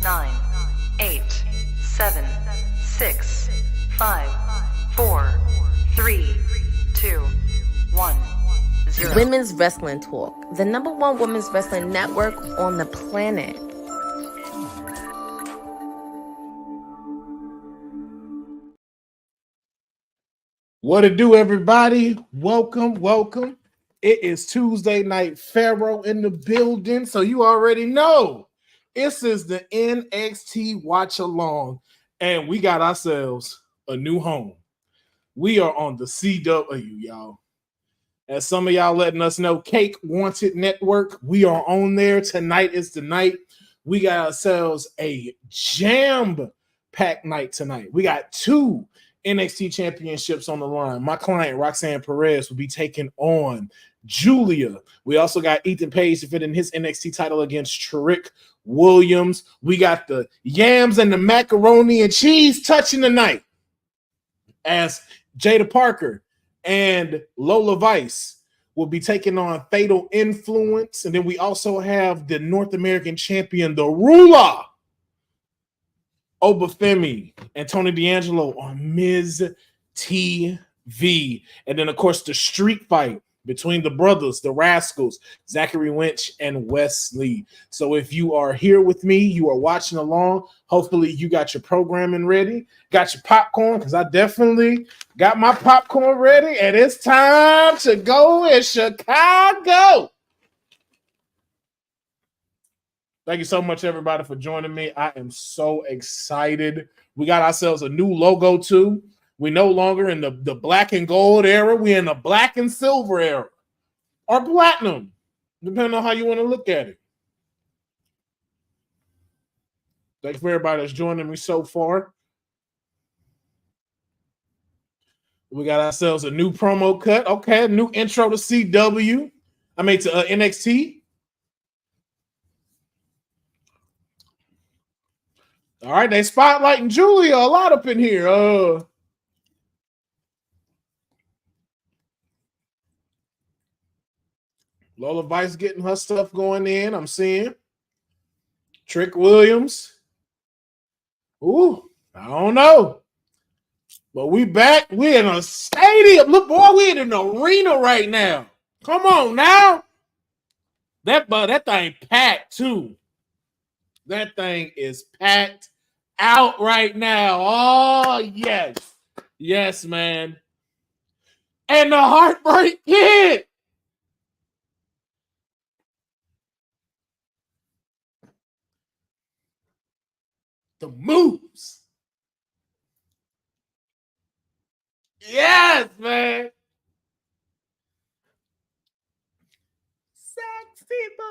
9, 8, 7, 6, 5, 4, 3, 2, 1, 0. Women's Wrestling Talk, the #1 women's wrestling network on the planet. What it do, everybody? Welcome. It is Tuesday night. Pharaoh in the building, so you already know this is the NXT watch along, and we got ourselves a new home. We are on the CW, y'all. As some of y'all letting us know, Cake Wanted Network. We are on there. Tonight is the night. We got ourselves a jam-packed night tonight. We got 2 NXT championships on the line. My client, Roxanne Perez, will be taking on Julia. We also got Ethan Page defending his NXT title against Trick Williams. We got the yams and the macaroni and cheese touching tonight as Jada Parker and Lola Vice will be taking on Fatal Influence. And then we also have the North American champion, the Ruler, Obafemi and Tony D'Angelo on Miz TV. And then, of course, the street fight between the brothers, the Rascals, Zachary Winch and Wesley. So if you are here with me, you are watching along, hopefully you got your programming ready, got your popcorn, because I definitely got my popcorn ready, and it's time to go in Chicago. Thank you so much, everybody, for joining me. I am so excited. We got ourselves a new logo, too. We no longer in the black and gold era. We're in the black and silver era. Or platinum, depending on how you want to look at it. Thanks for everybody that's joining me so far. We got ourselves a new promo cut. Okay, a new intro to CW. I mean, to NXT. All right, they spotlighting Julia a lot up in here. Lola Vice getting her stuff going in. I'm seeing Trick Williams. Ooh, I don't know. But we back. We in a stadium. Look, boy, we in an arena right now. Come on now. That thing packed too. That thing is packed out right now. Oh, yes. Yes, man. And the Heartbreak Kid. The moves. Yes, man. Sexy boy.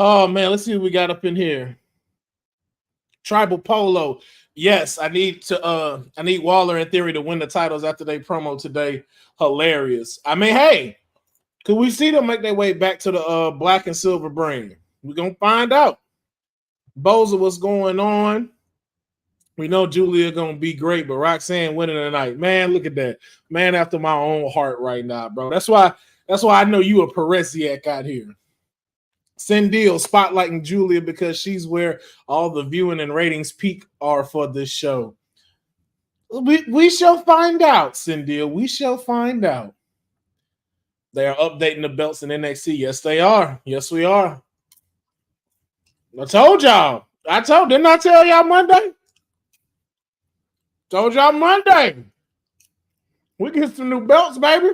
Oh, man, let's see what we got up in here. Tribal Polo. Yes, I need Waller and Theory to win the titles after they promo today. Hilarious. I mean, hey, could we see them make their way back to the black and silver brand? We're going to find out. Boza, what's going on? We know Julia going to be great, but Roxanne winning tonight. Man, look at that. Man after my own heart right now, bro. That's why I know you a Peresiac out here. Cindy spotlighting Julia because she's where all the viewing and ratings peak are for this show. We shall find out, Cindy. We shall find out. They are updating the belts in NXT. Yes, they are. Yes, we are. I told y'all. Didn't I tell y'all Monday? Told y'all Monday. We get some new belts, baby.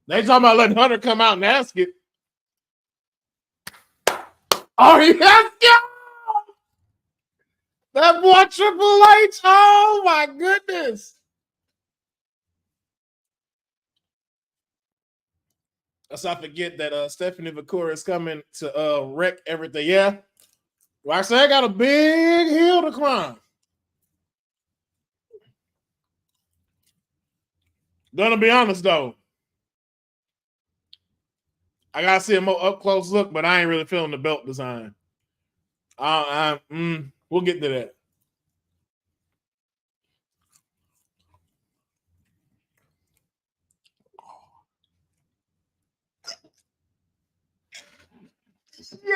They talking about letting Hunter come out and ask it. Oh, yes, go! That boy Triple H. Oh, my goodness. Let's not forget that Stephanie Victoria is coming to wreck everything. Yeah. Roxanne got a big hill to climb. Gonna be honest, though. I gotta see a more up close look, but I ain't really feeling the belt design. We'll get to that. Yes.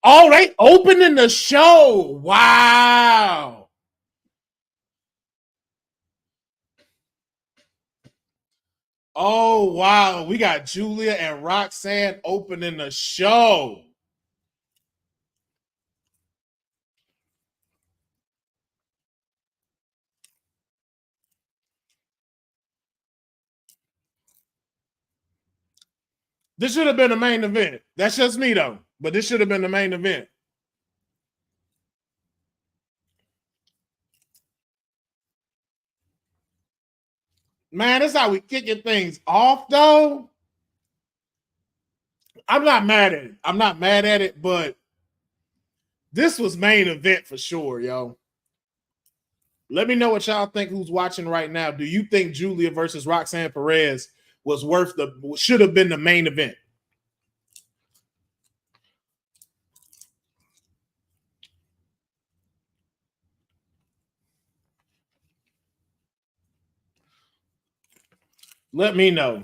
Oh, they opening the show. Wow. Oh, wow. We got Julia and Roxanne opening the show. This should have been the main event. That's just me, though. But this should have been the main event. Man, that's how we kicking things off, though. I'm not mad at it. I'm not mad at it, but this was main event for sure, yo. Let me know what y'all think who's watching right now. Do you think Julia versus Roxanne Perez was should have been the main event? Let me know.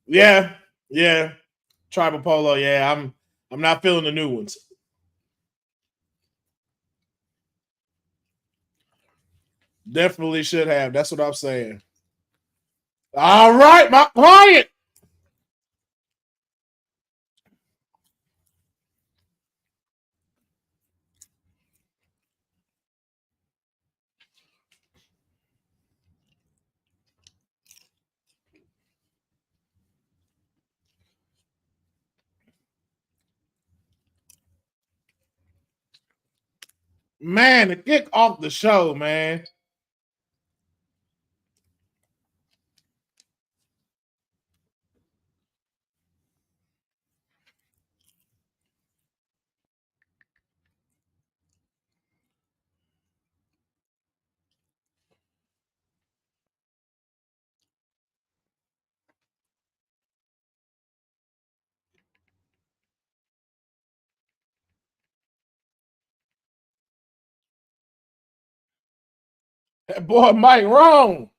Yeah. Tribal Polo, yeah. I'm not feeling the new ones. Definitely should have. That's what I'm saying. All right, my client. Man, to kick off the show, man. That boy Mike wrong.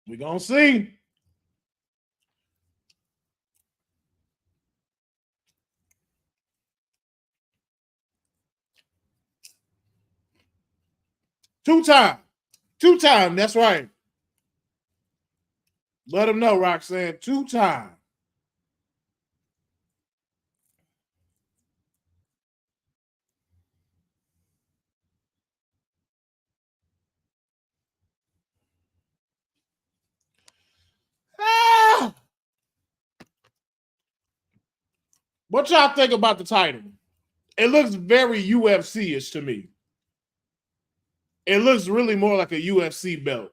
We're gonna see. Two-time. Two-time, that's right. Let him know, Roxanne. Two-time. Ah! What y'all think about the title? It looks very UFC-ish to me. It looks really more like a UFC belt.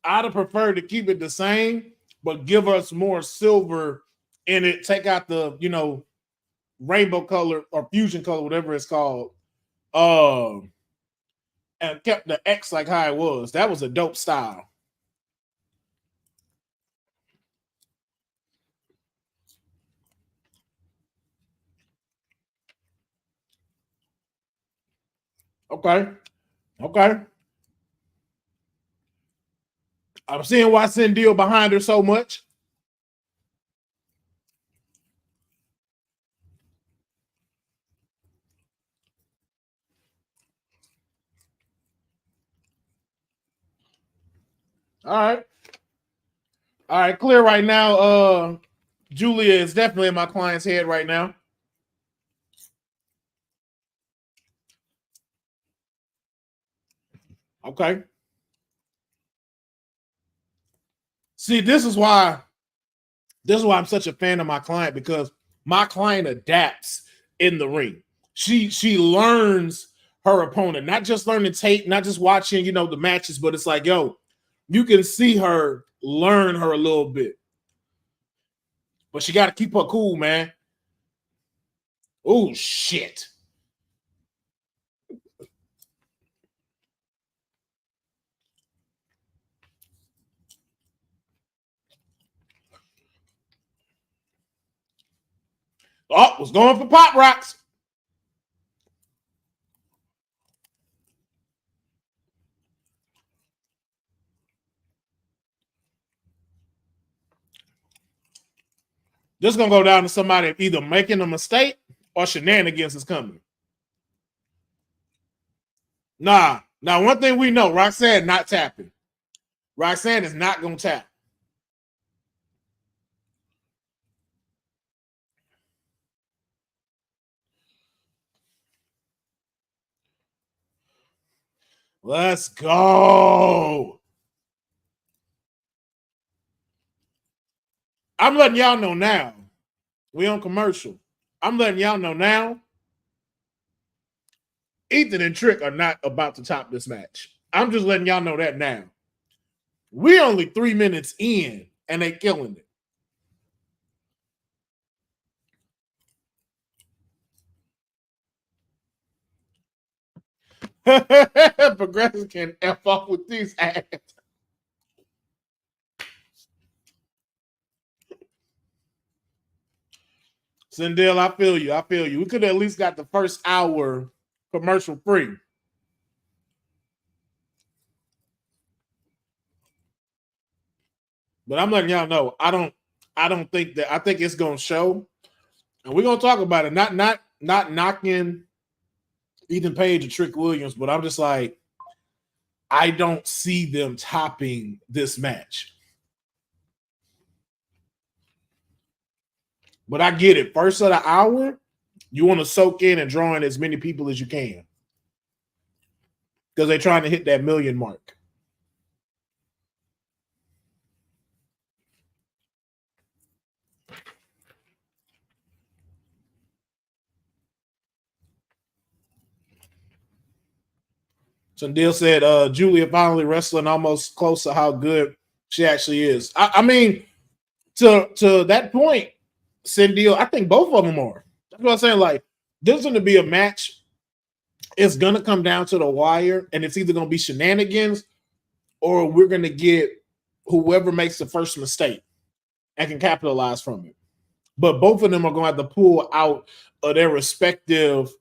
I'd have preferred to keep it the same, but give us more silver in it. Take out the, rainbow color or fusion color, whatever it's called. And kept the X like how it was. That was a dope style. Okay. I'm seeing why Cindy behind her so much. All right, clear right now. Julia is definitely in my client's head right now. Okay. See, this is why I'm such a fan of my client, because my client adapts in the ring. She learns her opponent, not just learning tape, not just watching, the matches, but it's like, yo, you can see her learn her a little bit. But she got to keep her cool, man. Oh, shit. Oh, was going for Pop Rocks. This is going to go down to somebody either making a mistake or shenanigans is coming. Nah. Now, one thing we know, Roxanne not tapping. Roxanne is not going to tap. Let's go. I'm letting y'all know now. We on commercial. I'm letting y'all know now. Ethan and Trick are not about to top this match. I'm just letting y'all know that now. We're only 3 minutes in, and they killing it. Progressive can F off with these ads. Sindel, I feel you. We could have at least got the first hour commercial free. But I'm letting y'all know, I don't think that. I think it's gonna show, and we're gonna talk about it. Not knocking Ethan Page or Trick Williams, but I'm just like, I don't see them topping this match. But I get it. First of the hour, you want to soak in and draw in as many people as you can, because they're trying to hit that million mark. Sandil said, Julia finally wrestling almost close to how good she actually is. I mean, to that point, Sandil, I think both of them are. That's what I'm saying. Like, there's going to be a match. It's going to come down to the wire, and it's either going to be shenanigans or we're going to get whoever makes the first mistake and can capitalize from it. But both of them are going to have to pull out of their respective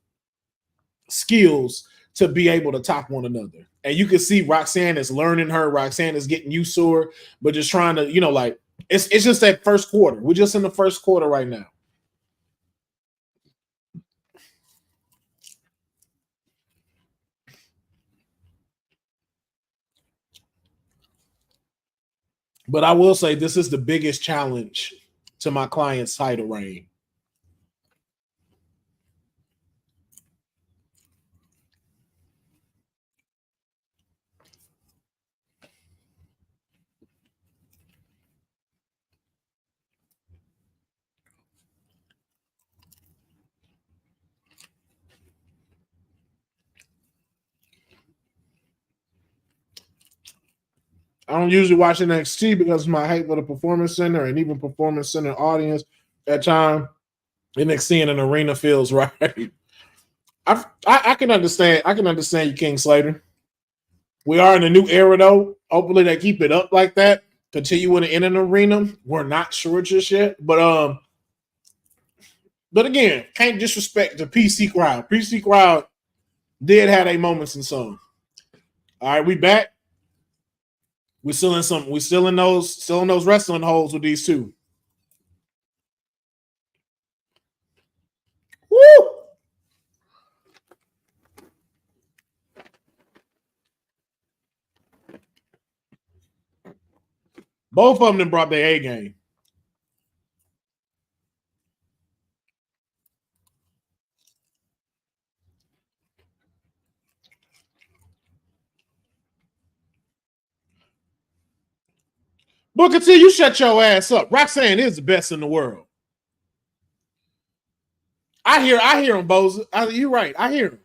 skills to be able to top one another. And you can see Roxanne is learning her. Roxanne is getting used to her, but just trying to, like, it's just that first quarter. We're just in the first quarter right now. But I will say this is the biggest challenge to my client's title reign. I don't usually watch NXT because of my hate for the Performance Center and even Performance Center audience at time. NXT in an arena feels right. I can understand. I can understand you, King Slater. We are in a new era, though. Hopefully, they keep it up like that. Continuing in an arena. We're not sure just yet, but again, can't disrespect the PC crowd. PC crowd did have a moments in some. All right, we back. We're still in some. We're still in those wrestling holes with these two. Woo! Both of them brought their A game. Booker T, you shut your ass up. Roxanne is the best in the world. I hear him, Boza. You're right. I hear him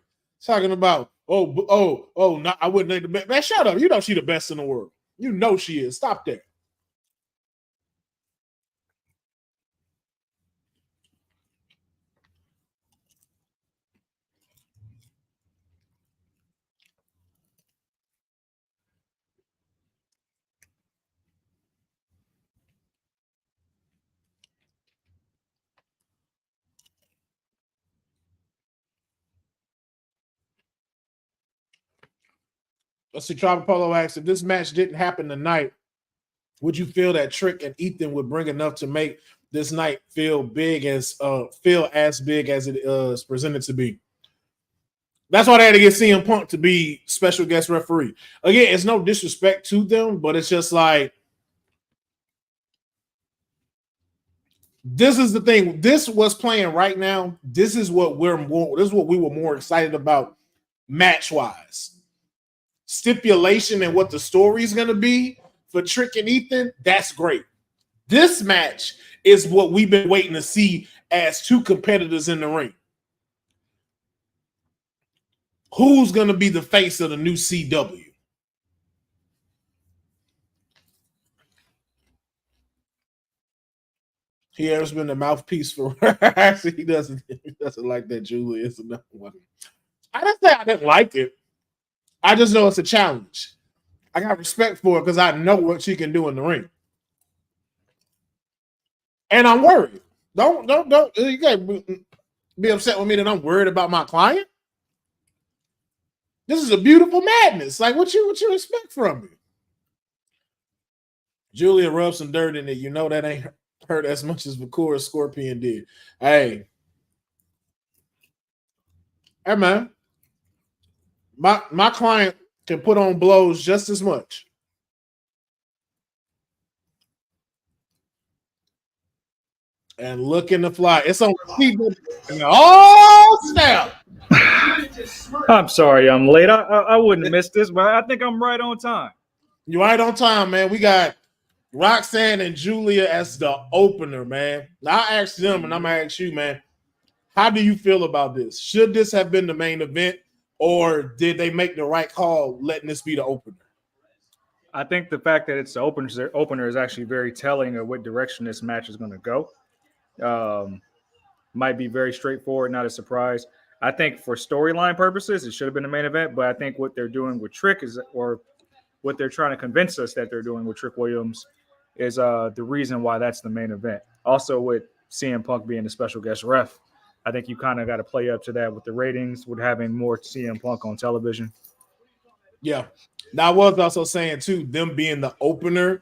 talking about, no, I wouldn't think the best. Man, shut up. You know she the best in the world. You know she is. Stop that. Let's see. Tribal Polo asks, if this match didn't happen tonight, would you feel that Trick and Ethan would bring enough to make this night feel as big as it is presented to be? That's why they had to get CM Punk to be special guest referee. Again, it's no disrespect to them, but it's just like, this is the thing. This was playing right now. This is what we were more excited about match-wise. Stipulation and what the story is going to be for Trick and Ethan, that's great. This match is what we've been waiting to see as two competitors in the ring. Who's going to be the face of the new CW? He has been the mouthpiece for actually he doesn't like that Julia is another one. I didn't say I didn't like it. I just know it's a challenge. I got respect for it because I know what she can do in the ring. And I'm worried. Don't you can't be upset with me that I'm worried about my client. This is a beautiful madness. Like what you expect from me? Julia rubbed some dirt in it. You know that ain't hurt as much as Vakura Scorpion did. Hey man. My client can put on blows just as much. And look in the fly. It's on oh snap. I'm sorry I'm late. I wouldn't have missed this, but I think I'm right on time. You're right on time, man. We got Roxanne and Julia as the opener, man. Now I asked them and I'm gonna ask you, man. How do you feel about this? Should this have been the main event, or did they make the right call letting this be the opener? I think the fact that it's the opener is actually very telling of what direction this match is going to go. Might be very straightforward, not a surprise. I think for storyline purposes, it should have been the main event, but I think what they're doing with Trick or what they're trying to convince us that they're doing with Trick Williams is the reason why that's the main event. Also with CM Punk being the special guest ref, I think you kind of got to play up to that with the ratings, with having more CM Punk on television. Yeah. Now, I was also saying, too, them being the opener,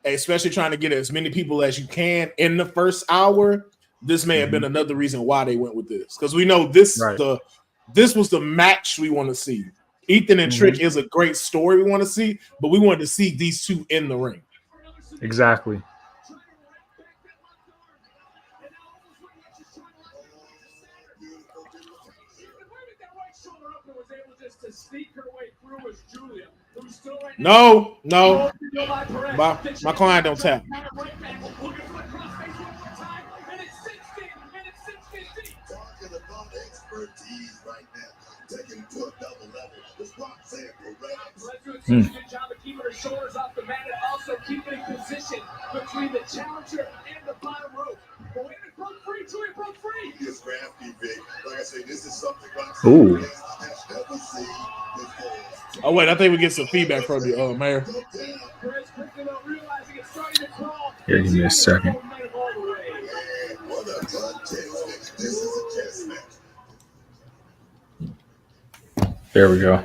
especially trying to get as many people as you can in the first hour, this may have been another reason why they went with this. Because we know this was the match we want to see. Ethan and Trick is a great story we want to see, but we wanted to see these two in the ring. Exactly. No. My client don't tap. Good job of keeping her shoulders off the mat and also keeping position between the challenger and the bottom rope. But when it broke free, Julia broke free. It's crafty, Vic. Like I say, this is something Ooh. has never seen before. Oh wait, I think we get some feedback from you, Mayor. Here, give me a second. What a contest. This is a chess match. There we go.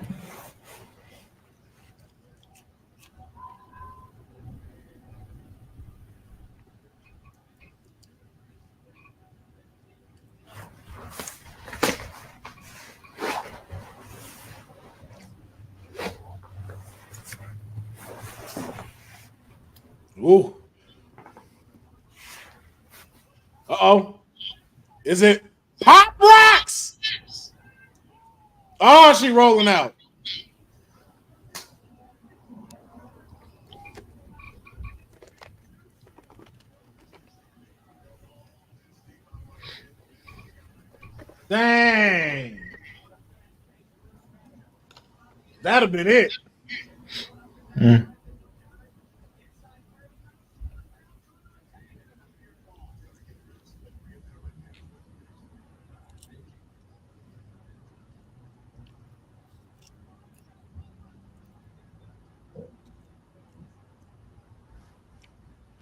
Ooh. Uh-oh. Is it Pop Rocks? Oh, she rolling out. Dang. That'd have been it. Mm.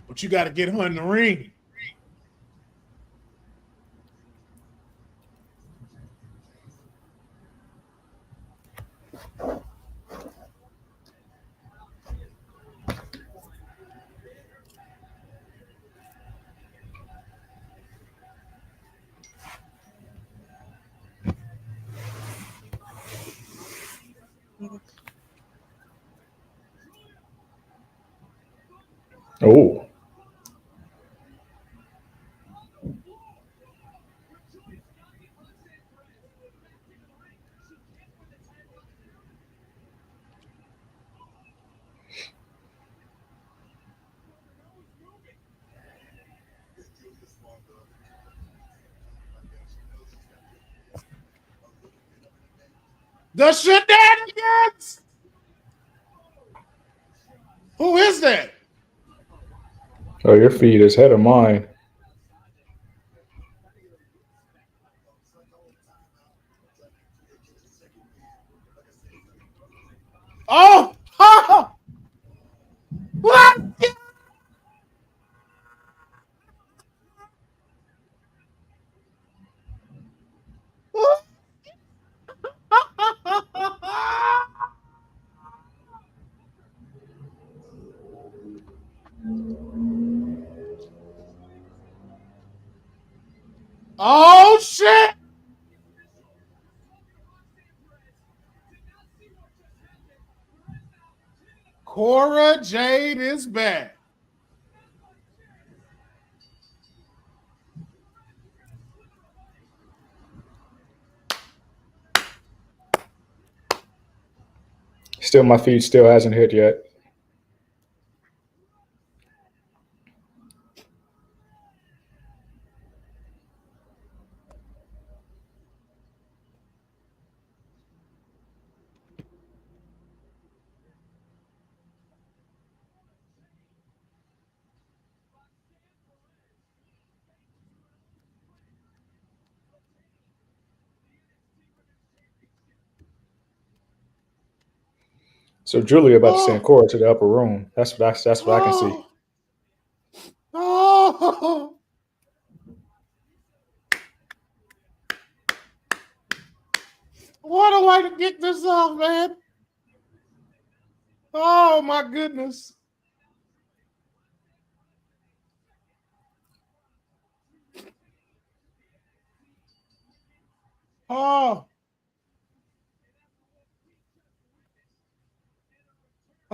But you got to get her in the ring. Oh. The shenanigans. Who is that? Oh, your feed is ahead of mine. Oh, oh, what? Oh shit! Cora Jade is back. Still, my feed still hasn't hit yet. So Julia about to send Cora to the upper room. That's what I can see. Oh. What a way to get this off, man. Oh my goodness. Oh.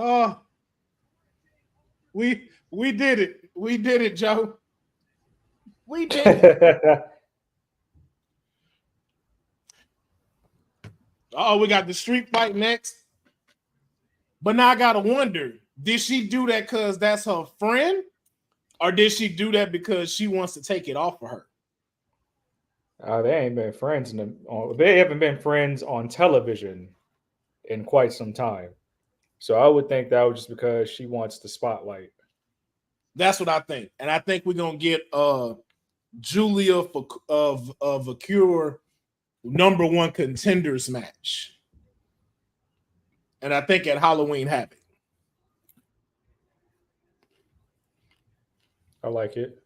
Oh. We did it. We did it, Joe. We did it. Oh, we got the street fight next. But now I gotta wonder, did she do that because that's her friend? Or did she do that because she wants to take it off of her? They ain't been friends they haven't been friends on television in quite some time. So I would think that was just because she wants the spotlight. That's what I think. And I think we're gonna get Julia for of a Cure #1 contenders match. And I think at Halloween Havoc. I like it.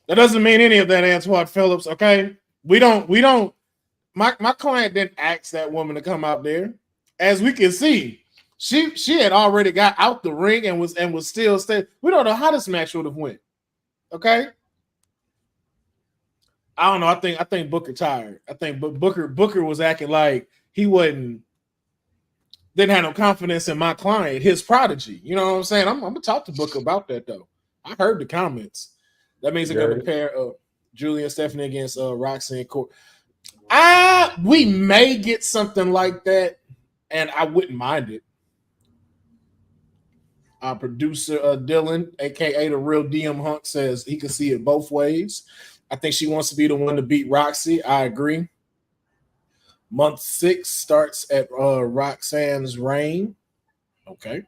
That doesn't mean any of that, Antoine Phillips. Okay, we don't. My client didn't ask that woman to come out there. As we can see, she had already got out the ring and was still staying. We don't know how this match would have went. Okay, I don't know. I think Booker tired. I think Booker was acting like he didn't have no confidence in my client, his prodigy. You know what I'm saying? I'm gonna talk to Booker about that though. I heard the comments. That means they're gonna pair Julia and Stephanie against Roxy and Court. We may get something like that, and I wouldn't mind it. Our producer Dylan, aka the real DM Hunk, says he can see it both ways. I think she wants to be the one to beat Roxy. I agree. Month 6 starts at Roxanne's reign. Okay.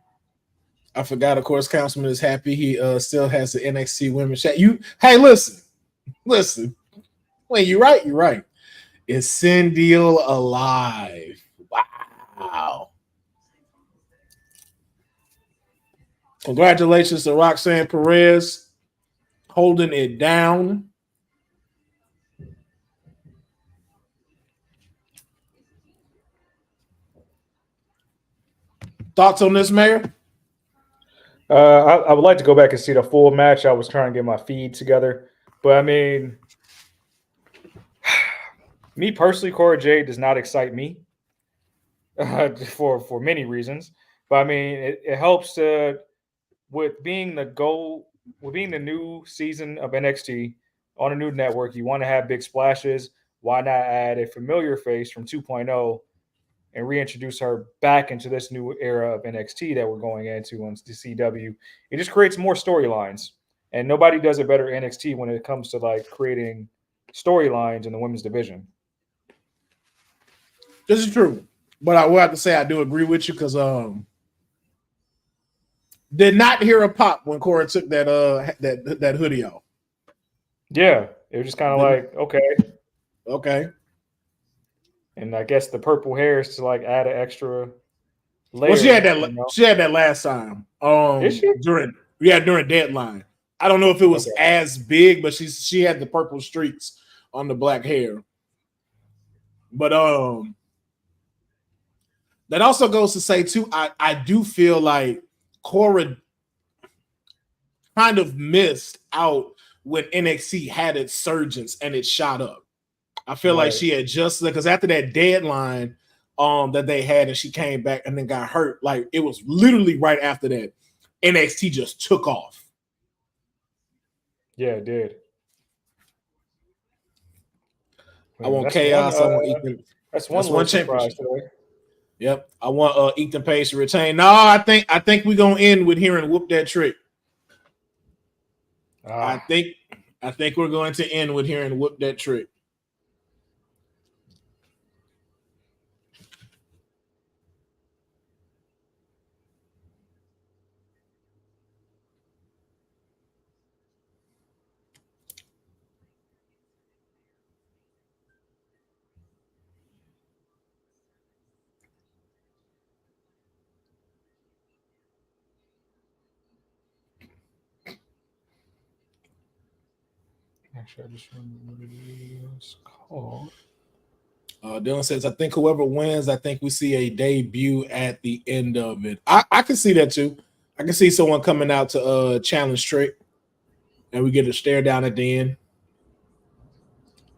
I forgot, of course, Councilman is happy. He still has the NXT women's chat. Hey, listen. Wait, you're right. Is Cindeal alive? Wow. Congratulations to Roxanne Perez holding it down. Thoughts on this, Mayor? I would like to go back and see the full match. I was trying to get my feed together. But, I mean, me personally, Cora Jade does not excite me for many reasons. But, I mean, it helps with being the new season of NXT on a new network. You want to have big splashes. Why not add a familiar face from 2.0 and reintroduce her back into this new era of NXT that we're going into on the CW? It just creates more storylines. And nobody does it better NXT when it comes to like creating storylines in the women's division. This is true. But I will have to say I do agree with you because did not hear a pop when Cora took that hoodie off. Yeah. It was just kind of like, Okay. And I guess the purple hair is to like add an extra layer. Well, she had that. She had that last time. Is she? During Deadline. I don't know if it was as big, but she had the purple streaks on the black hair. But that also goes to say too. I do feel like Cora kind of missed out when NXT had its surgence and it shot up. I feel like she adjusted because after that Deadline that they had and she came back and then got hurt, like it was literally right after that NXT just took off. Yeah, it did. I want chaos. I want Ethan. That's one championship. Yep. I want Ethan Page to retain. No, I think we're gonna end with hearing whoop that trick. I think we're going to end with hearing whoop that trick. Actually, I just remember what it is called. Dylan says, I think whoever wins, I think we see a debut at the end of it. I can see that too. I can see someone coming out to challenge Trick, and we get a stare down at the end.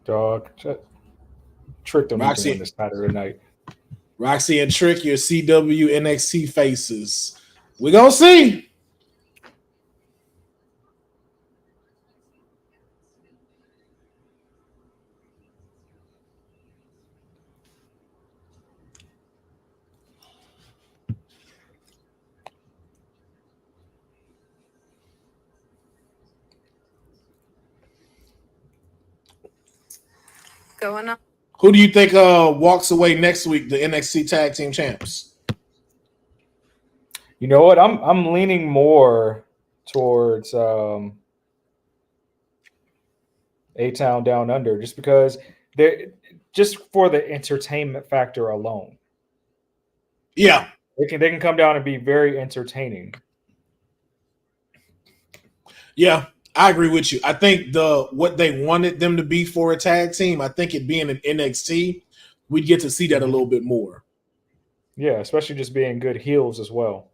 Dog. Trick them into win this Saturday night. Roxy and Trick, your CW NXT faces. We're going to see. Going on. Who do you think walks away next week, the NXT Tag Team Champs? You know what? I'm leaning more towards A-Town Down Under just because they're just for the entertainment factor alone. Yeah. They can come down and be very entertaining. Yeah. I agree with you. I think what they wanted them to be for a tag team, I think it being an NXT, we'd get to see that a little bit more. Yeah, especially just being good heels as well.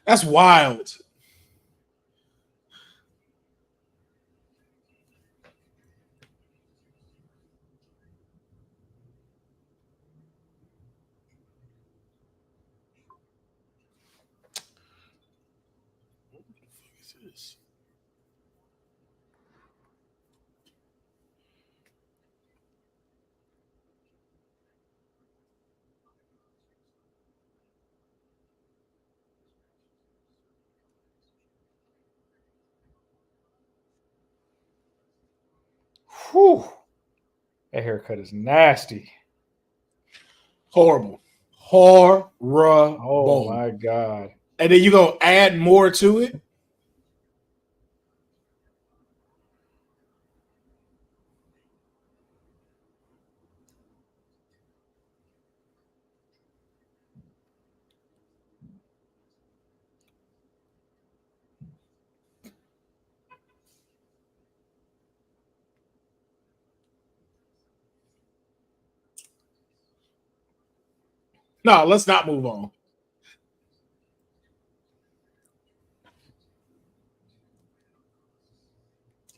That's wild. Whew. That haircut is nasty. Horrible. Horrible. Oh my God. And then you gonna add more to it? No, let's not move on.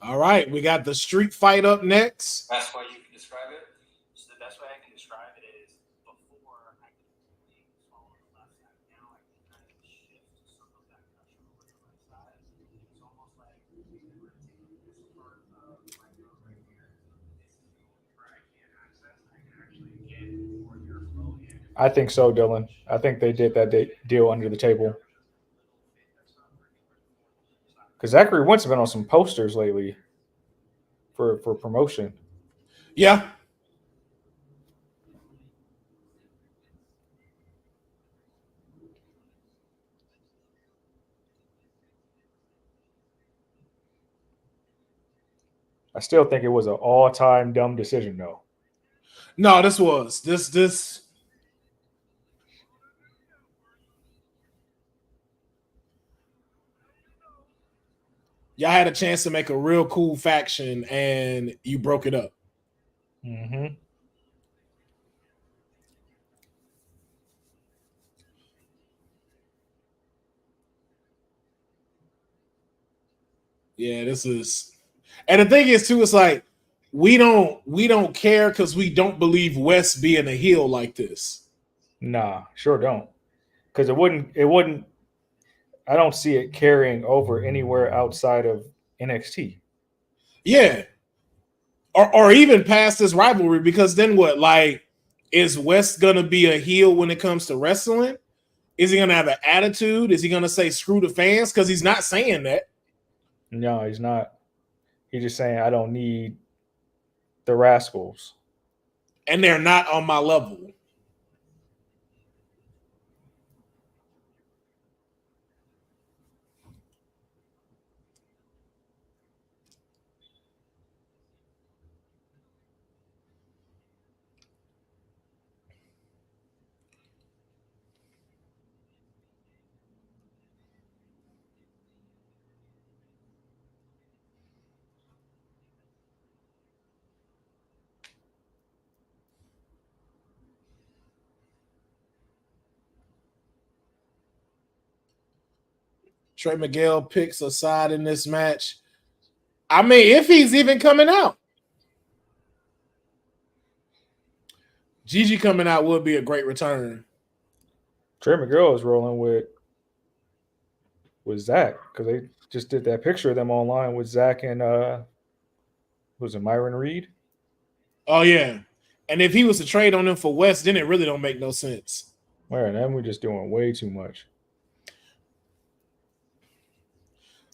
All right, we got the street fight up next. Best way you can describe it? So the best way I can describe it is before I could only swallow the left side. Now I can kind of shift some of that pressure over to the right side. It's almost like if you were to take this part of my nose right here. This is the only part I can't access. I can actually get more air flow in. I think so, Dylan. I think they did that deal under the table. Because Zachary Wentz has been on some posters lately for promotion. Yeah. I still think it was an all-time dumb decision, though. No, this was this. Y'all had a chance to make a real cool faction, and you broke it up. Mm-hmm. Yeah, this is, and the thing is too, it's like we don't care because we don't believe West being a heel like this. Nah, sure don't. Because it wouldn't. I don't see it carrying over anywhere outside of NXT. Yeah, or even past this rivalry, because then what? Like, is West gonna be a heel when it comes to wrestling? Is he gonna have an attitude? Is he gonna say screw the fans? Because he's not saying that. No, he's not. He's just saying I don't need the Rascals. And they're not on my level. Trey Miguel picks a side in this match. I mean, if he's even coming out. Gigi coming out would be a great return. Trey Miguel is rolling with Zach because they just did that picture of them online with Zach and was it Myron Reed? Oh yeah, and if he was to trade on them for West, then it really don't make no sense. Where then we're just doing way too much.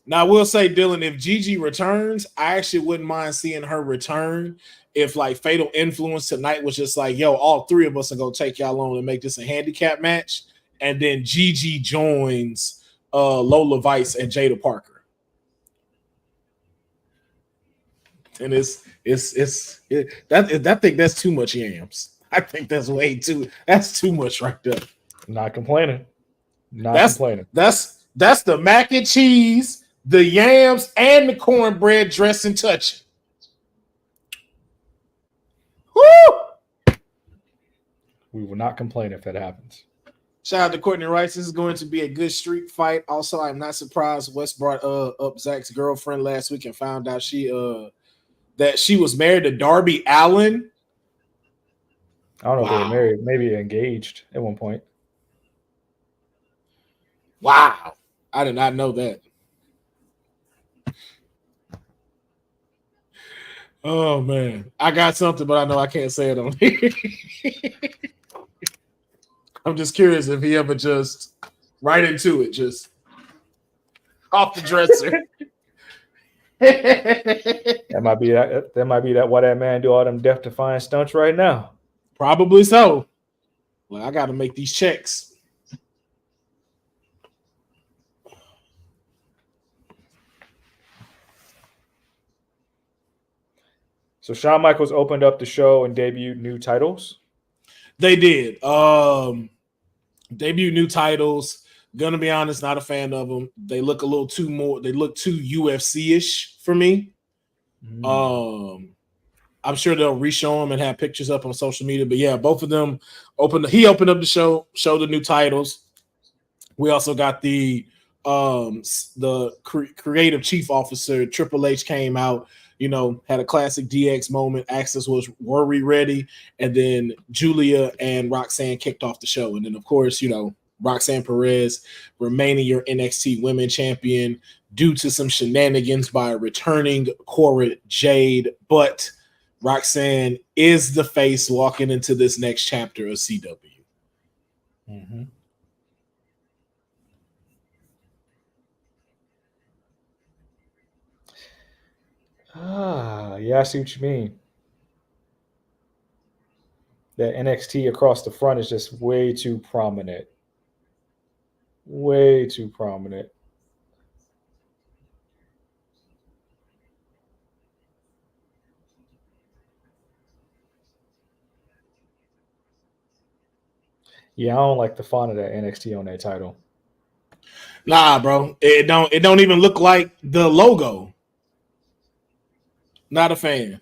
Now, I will say, Dylan, if Gigi returns, I actually wouldn't mind seeing her return. If like Fatal Influence tonight was just like, yo, all three of us are gonna take y'all on and make this a handicap match, and then Gigi joins Lola Vice and Jada Parker. And I think that's too much yams. I think that's too much right there. Not complaining. Complaining. That's the mac and cheese, the yams, and the cornbread dressing touching. Woo! We will not complain if that happens. Shout out to Courtney Rice. This is going to be a good street fight. Also, I'm not surprised Wes brought up Zach's girlfriend last week and found out that she was married to Darby Allin. I don't know if they were married, maybe engaged at one point. Wow. I did not know that. Oh, man. I got something, but I know I can't say it on here. I'm just curious if he ever just right into it, just off the dresser. That might be that why that man do all them death-defying stunts right now. Probably so. Well, I got to make these checks. So Shawn Michaels opened up the show and debuted new titles. They did. Debut new titles. Gonna be honest, not a fan of them. They look too UFC-ish for me. I'm sure they'll reshow them and have pictures up on social media. But yeah, both of them he opened up the show, showed the new titles. We also got the creative chief officer, Triple H, came out, had a classic DX moment. Access was, were we ready? And then Julia and Roxanne kicked off the show. And then, of course, Roxanne Perez remaining your NXT Women Champion due to some shenanigans by returning Cora Jade. But Roxanne is the face walking into this next chapter of CW. Mm-hmm. Yeah, I see what you mean. That NXT across the front is just way too prominent. Way too prominent. Yeah, I don't like the font of that NXT on that title. Nah, bro. It don't even look like the logo. Not a fan.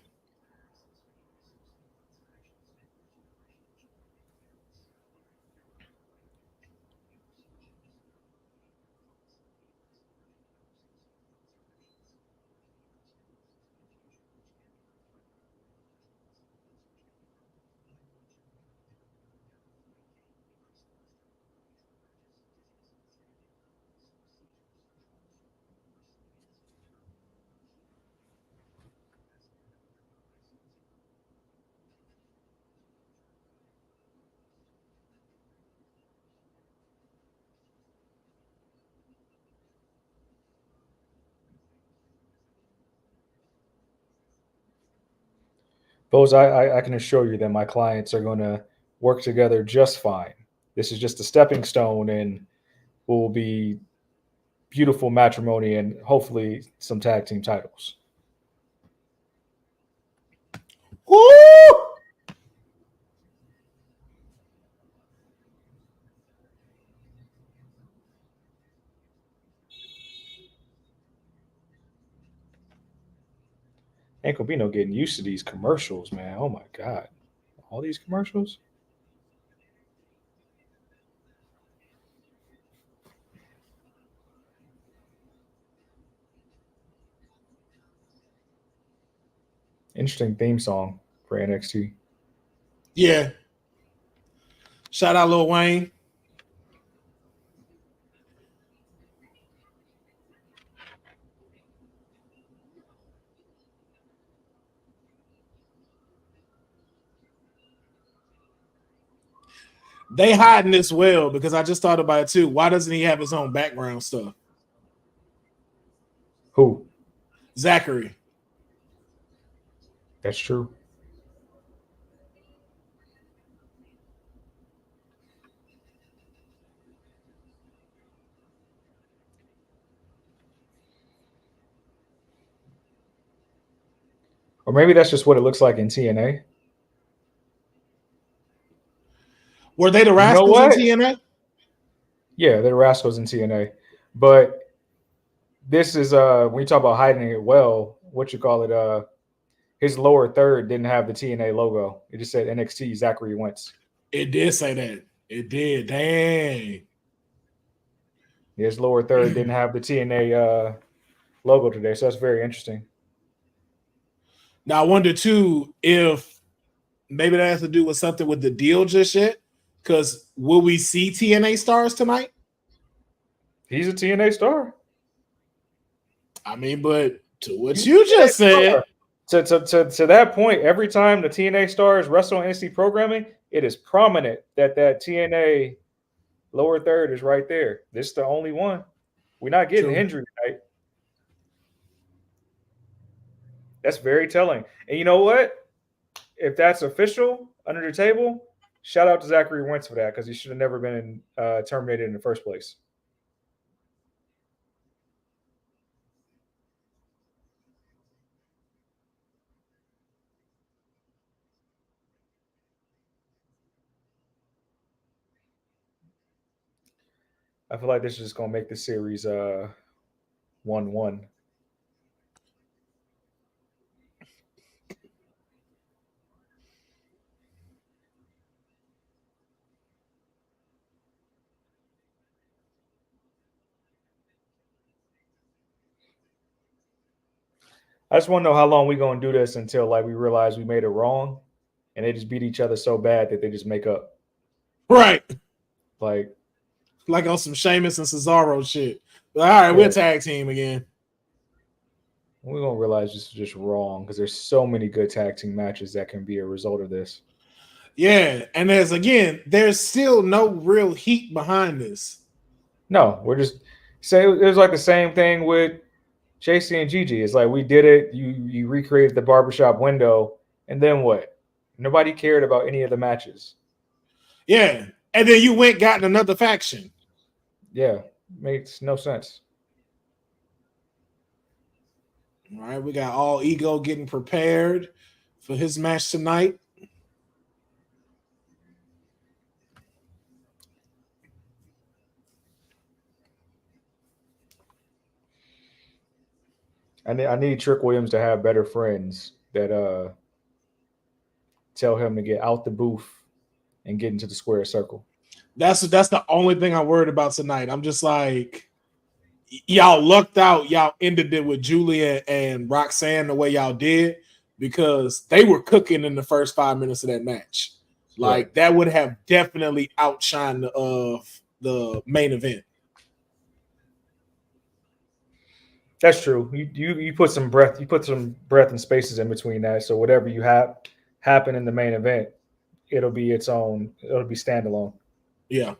Those I can assure you that my clients are going to work together just fine. This is just a stepping stone, and will be beautiful matrimony and hopefully some tag team titles. Woo! Ain't gonna be no getting used to these commercials, man. Oh my God. All these commercials? Interesting theme song for NXT. Yeah. Shout out Lil Wayne. They hiding this well because I just thought about it too. Why doesn't he have his own background stuff? Who? Zachary. That's true. Or maybe that's just what it looks like in TNA. Were they the You know Rascals in what? TNA? Yeah, they're Rascals in TNA. But this is when you talk about hiding it well, what you call it, his lower third didn't have the TNA logo. It just said NXT Zachary Wentz. It did say that. It did. Dang. His lower third didn't have the TNA logo today, so that's very interesting. Now I wonder too if maybe that has to do with something with the deal just yet. Because will we see TNA stars tonight? He's a TNA star. I mean, but to what you just said. To that point, every time the TNA stars wrestle on NXT programming, it is prominent that TNA lower third is right there. This is the only one. We're not getting True. injured tonight. That's very telling. And you know what? If that's official under the table, shout out to Zachary Wentz for that because he should have never been terminated in the first place. I feel like this is just going to make the series 1-1. I just want to know how long we're going to do this until like we realize we made it wrong and they just beat each other so bad that they just make up. Right. Like on some Sheamus and Cesaro shit. But, all right, we're tag team again. We're going to realize this is just wrong because there's so many good tag team matches that can be a result of this. Yeah, and there's still no real heat behind this. No, we're just saying it was like the same thing with JC and Gigi. It's like we did it. You recreated the barbershop window, and then what? Nobody cared about any of the matches. Yeah, and then you went got another faction. Yeah, makes no sense. All right, we got All Ego getting prepared for his match tonight. I need Trick Williams to have better friends that tell him to get out the booth and get into the square circle. That's the only thing I'm worried about tonight. I'm just like, y'all lucked out. Y'all ended it with Julia and Roxanne the way y'all did because they were cooking in the first 5 minutes of that match. Like Right. that would have definitely outshined the main event. That's true. You put some breath. You put some breath and spaces in between that. So whatever you have happen in the main event, it'll be its own. It'll be standalone. Yeah.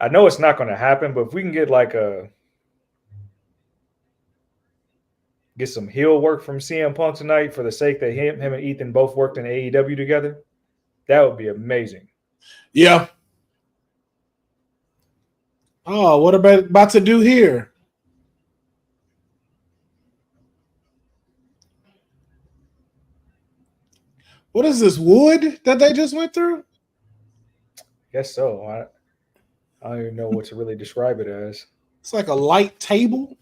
I know it's not going to happen, but if we can get get some heel work from CM Punk tonight for the sake that him and Ethan both worked in AEW together, that would be amazing. Yeah. Oh, what about to do here? What is this wood that they just went through? Guess so. I don't even know what to really describe it as. It's like a light table.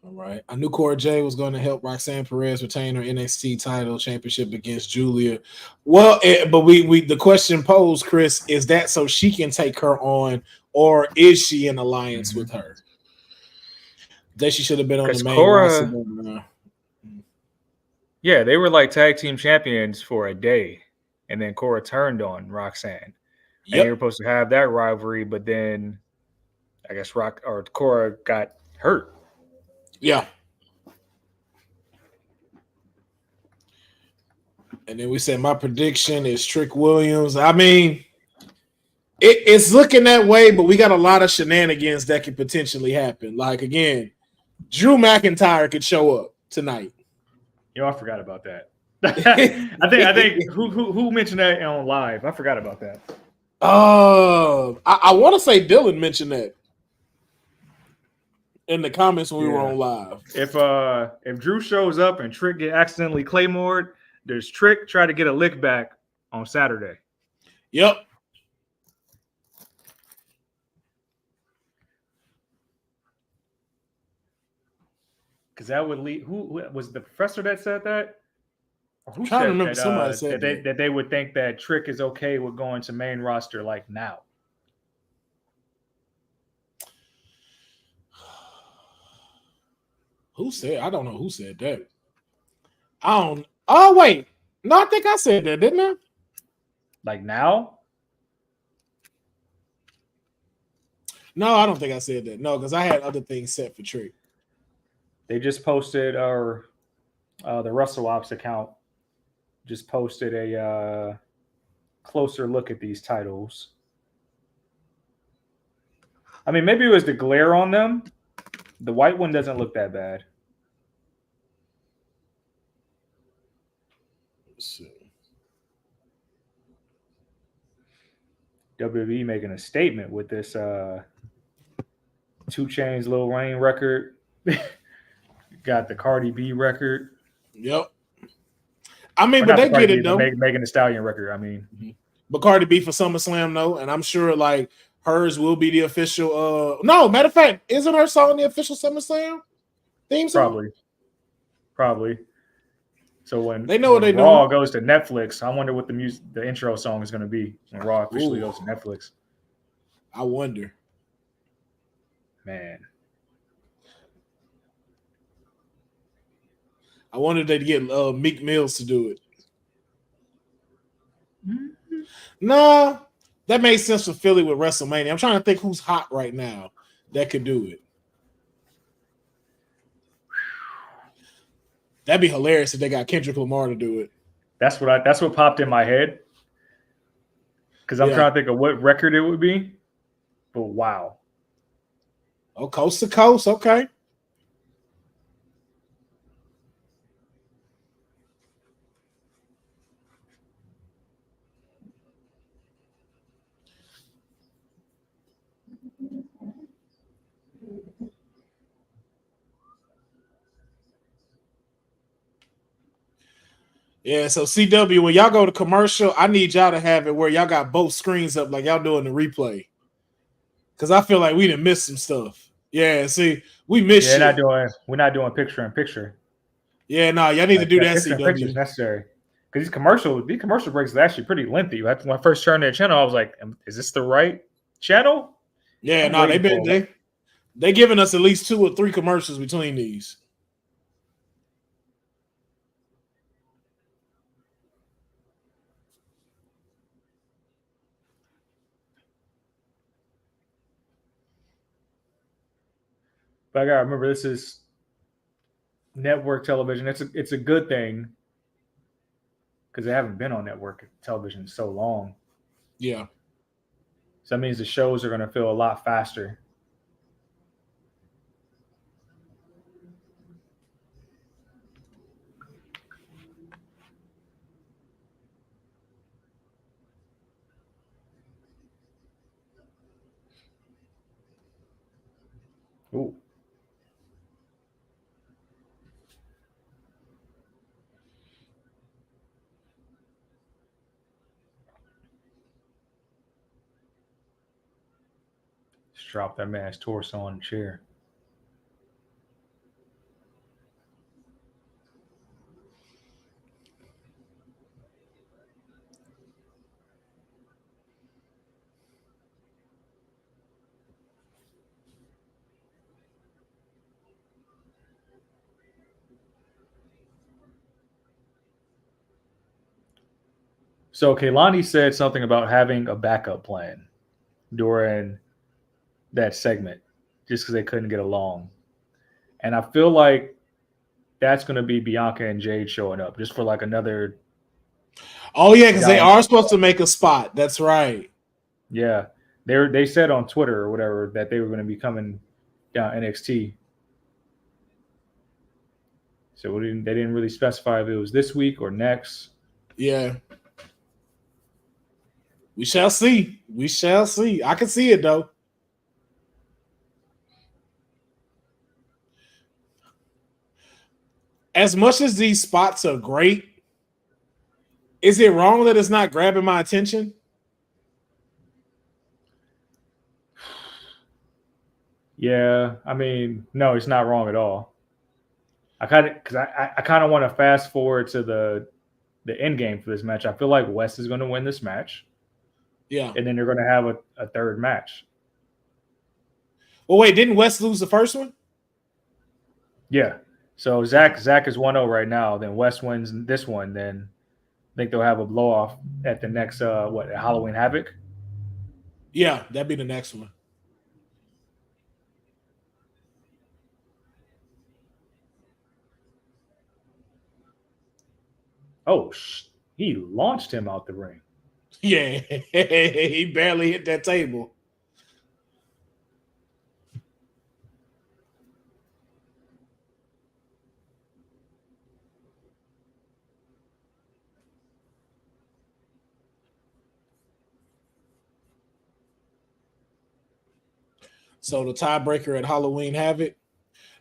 All right. I knew Cora Jade was going to help Roxanne Perez retain her NXT title championship against Julia. Well, but we the question posed, Chris, is that so she can take her on, or is she in alliance with her? That she should have been on the Because main roster. Cora, yeah, they were like tag team champions for a day, and then Cora turned on Roxanne, and they were Yep. supposed to have that rivalry, but then I guess Cora got hurt. Yeah. And then we said my prediction is Trick Williams. I mean, it's looking that way, but we got a lot of shenanigans that could potentially happen. Like again, Drew McIntyre could show up tonight. Yo, I forgot about that. I think who mentioned that on live? I forgot about that. I want to say Dylan mentioned that in the comments when we were on live. If Drew shows up and Trick get accidentally claymored, there's Trick try to get a lick back on Saturday. Yep. Because that would lead. Who was the professor that said that? Or who I'm trying said to remember. that, Somebody said that they would think that Trick is okay with going to main roster like now. Who said? I don't know who said that. I don't. Oh wait, no, I think I said that, didn't I? Like now? No, I don't think I said that. No, because I had other things set for Trick. They just posted the Russell Ops account just posted a closer look at these titles. I mean, maybe it was the glare on them. The white one doesn't look that bad. Let's see. WWE making a statement with this 2 Chainz Lil Wayne record. Got the Cardi B record. Yep. I mean, but they get it though. Megan Thee Stallion record. I mean, but Cardi B for SummerSlam though, and I'm sure like hers will be the official. No, matter of fact, isn't her song the official SummerSlam theme song? Probably. So when they know what they Raw doing. goes to Netflix, I wonder what the intro song is going to be when Raw officially goes to Netflix. I wonder. Man. I wonder if they'd get Meek Mills to do it. Mm-hmm. Nah, that makes sense for Philly with WrestleMania. I'm trying to think who's hot right now that could do it. That'd be hilarious if they got Kendrick Lamar to do it. That's what popped in my head. Because I'm trying to think of what record it would be. But wow. Oh, coast to coast, okay. Yeah, so CW, when y'all go to commercial, I need y'all to have it where y'all got both screens up like y'all doing the replay. Because I feel like we done missed some stuff. Yeah, see, we missed shit. We're not doing picture in picture. Yeah, no, y'all need to do that, picture CW. In picture is necessary. Because these commercial breaks are actually pretty lengthy. When I first turned their channel, I was like, is this the right channel? Yeah, no, they giving us at least 2 or 3 commercials between these. But I gotta remember, this is network television. It's a good thing because they haven't been on network television so long. Yeah. So that means the shows are going to feel a lot faster. Ooh. Just drop that man's torso on the chair. So Kaylani said something about having a backup plan during that segment, just because they couldn't get along, and I feel like that's going to be Bianca and Jade showing up just for like another. Oh yeah, because they are supposed to make a spot. That's right. Yeah, they said on Twitter or whatever that they were going to be coming down NXT. So they didn't really specify if it was this week or next. Yeah. We shall see. We shall see. I can see it though. As much as these spots are great, is it wrong that it's not grabbing my attention? Yeah, I mean, no, it's not wrong at all. I kind of want to fast forward to the end game for this match. I feel like West is going to win this match. Yeah. And then they're going to have a third match. Well, wait, didn't West lose the first one? Yeah. So Zach is 1-0 right now. Then West wins this one. Then I think they'll have a blow off at the next Halloween Havoc. Yeah, that'd be the next one. Oh, he launched him out the ring. Yeah, he barely hit that table. So the tiebreaker at Halloween Havoc.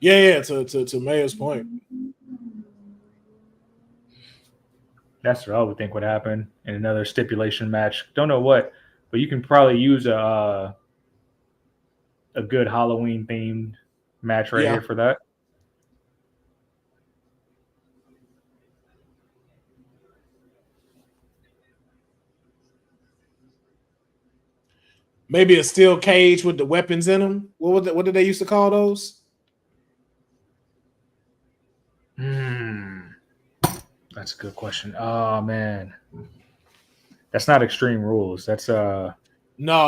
Yeah, to Mayor's point. That's what I would think would happen in another stipulation match. Don't know what, but you can probably use a good Halloween themed match right here for that. Maybe a steel cage with the weapons in them. What did they used to call those? That's a good question. Oh man, that's not Extreme Rules. That's no,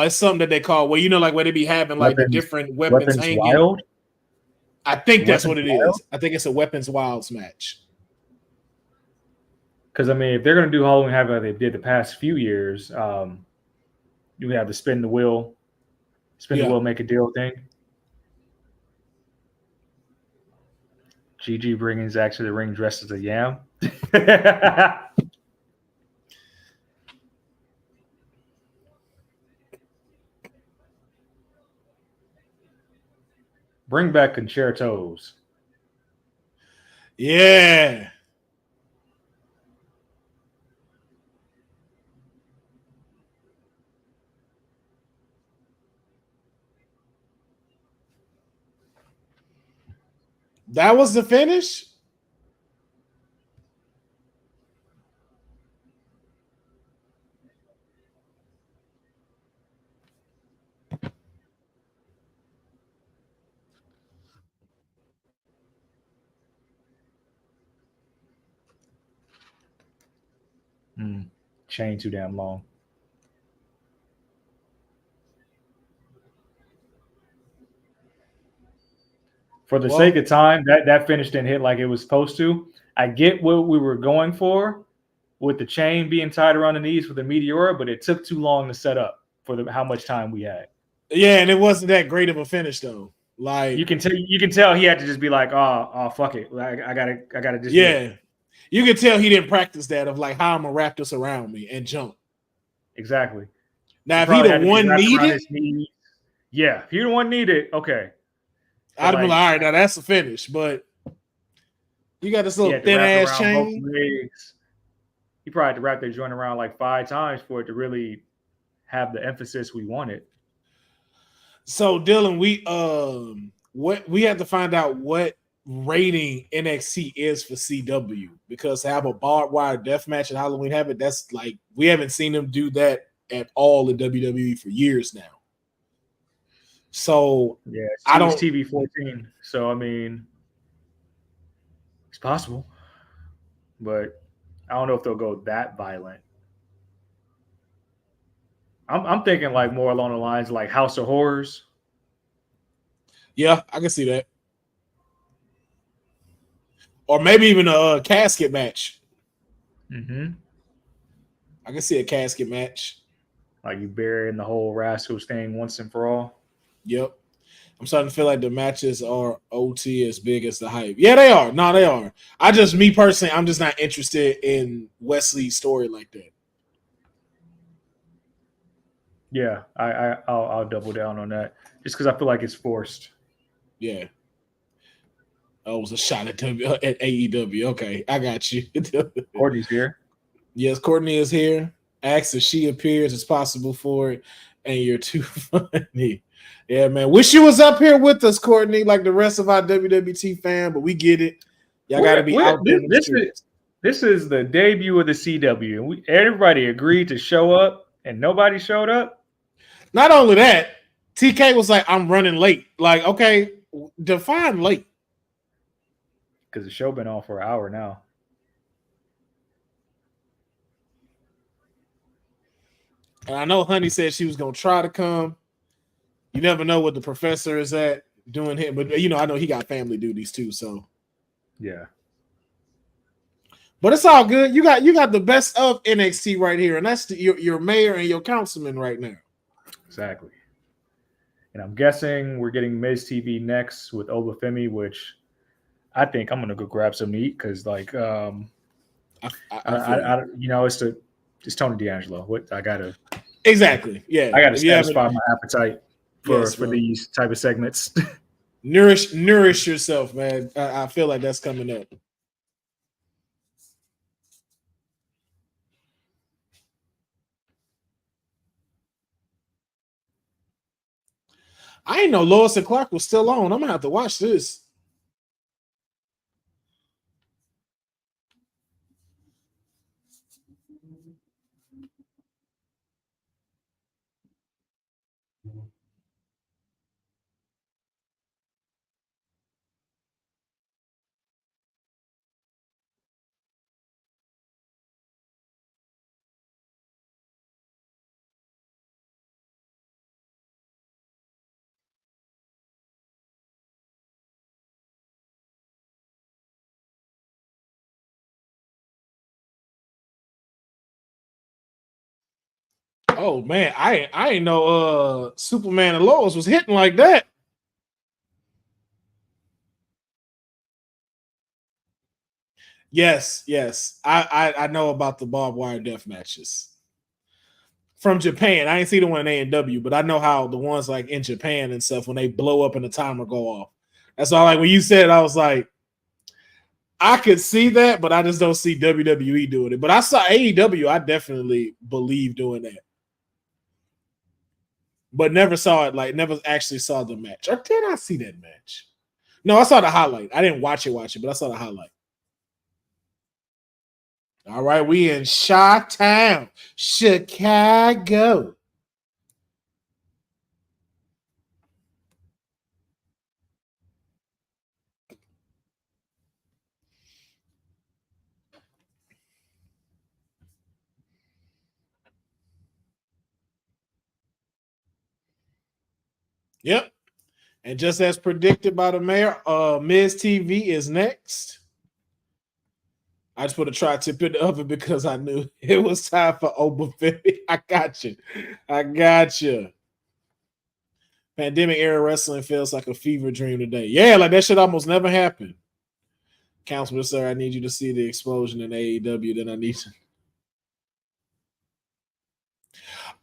it's something that they call like where they be having like the different weapons hanging. Wild? I think that's what it is. I think it's a Weapons Wilds match. Because I mean, if they're gonna do Halloween Havoc like they did the past few years, you have the spin the wheel, make a deal thing. Gigi bringing Zach to the ring dressed as a yam. Bring back concertos. Yeah. That was the finish? Chain too damn long. For the sake of time, that finish didn't hit like it was supposed to. I get what we were going for with the chain being tied around the knees for the Meteora, but it took too long to set up for how much time we had. Yeah, and it wasn't that great of a finish though. Like you can tell he had to just be like, oh fuck it, like I gotta just You can tell he didn't practice that of like how I'm gonna wrap this around me and jump. Exactly. Now if he the one needed, if he the one needed, okay. I'd have been like, all right, now that's the finish, but you got this little thin ass chain. He probably had to wrap that joint around like 5 times for it to really have the emphasis we wanted. So Dylan, we have to find out what rating NXT is for CW, because to have a barbed wire death match at Halloween Havoc, that's like we haven't seen them do that at all in WWE for years now. So yeah, I don't TV 14. So I mean, it's possible, but I don't know if they'll go that violent. I'm thinking like more along the lines like House of Horrors. Yeah, I can see that. Or maybe even a casket match. Mm-hmm. I can see a casket match. Like you burying the whole Rascals thing once and for all. Yep. I'm starting to feel like the matches are OT as big as the hype. Yeah, they are. No, they are. Me personally, I'm just not interested in Wesley's story like that. Yeah, I'll double down on that just because I feel like it's forced. Yeah. Oh, it was a shot at AEW. Okay, I got you. Courtney's here. Yes, Courtney is here. Asks if she appears as possible for it, and you're too funny. Yeah, man. Wish you was up here with us, Courtney, like the rest of our WWT fan, but we get it. Y'all got to be out there in the streets. This is the debut of the CW, and everybody agreed to show up, and nobody showed up. Not only that, TK was like, "I'm running late." Like, okay, define late. Because the show been on for an hour now. And I know Honey said she was gonna try to come. You never know what the professor is at doing him, but I know he got family duties too. So yeah, but it's all good. You got the best of NXT right here, and that's your mayor and your councilman right now. Exactly. And I'm guessing we're getting Miz TV next with Obafemi, which I think I'm gonna go grab some to eat because like it's Tony D'Angelo. What I gotta exactly, yeah. I gotta satisfy my appetite for these type of segments. nourish yourself, man. I feel like that's coming up. I didn't know Lois and Clark was still on. I'm gonna have to watch this. Oh man, I ain't know Superman and Lois was hitting like that. Yes. I know about the barbed wire death matches from Japan. I ain't see the one in A&W, but I know how the ones like in Japan and stuff when they blow up and the timer go off. That's all. Like when you said, I was like, I could see that, but I just don't see WWE doing it. But I saw AEW. I definitely believe doing that, but never saw it. Like never actually saw the match. Or did I see that match? No, I saw the highlight. I didn't watch it, but I saw the highlight. All right, we in Chi-Town, Chicago. Yep. And just as predicted by the mayor, Miz TV is next. I just put a tri-tip in the oven because I knew it was time for Obafemi. I got you. Pandemic era wrestling feels like a fever dream today. Yeah, like that shit almost never happened. Councilman, sir, I need you to see the explosion in AEW. Then I need to.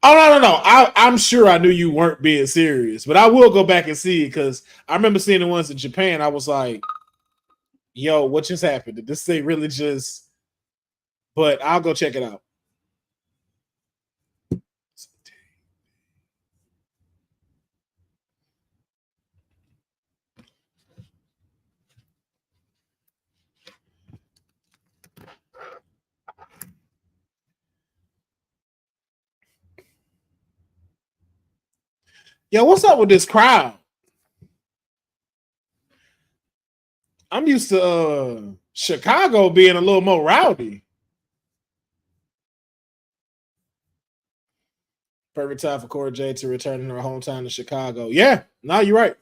Oh no! I'm sure I knew you weren't being serious, but I will go back and see it because I remember seeing the ones in Japan. I was like, "Yo, what just happened? Did this thing really just?" But I'll go check it out. Yo, what's up with this crowd? I'm used to Chicago being a little more rowdy. Perfect time for Cora Jade to return in her hometown to Chicago. Yeah, no, you're right.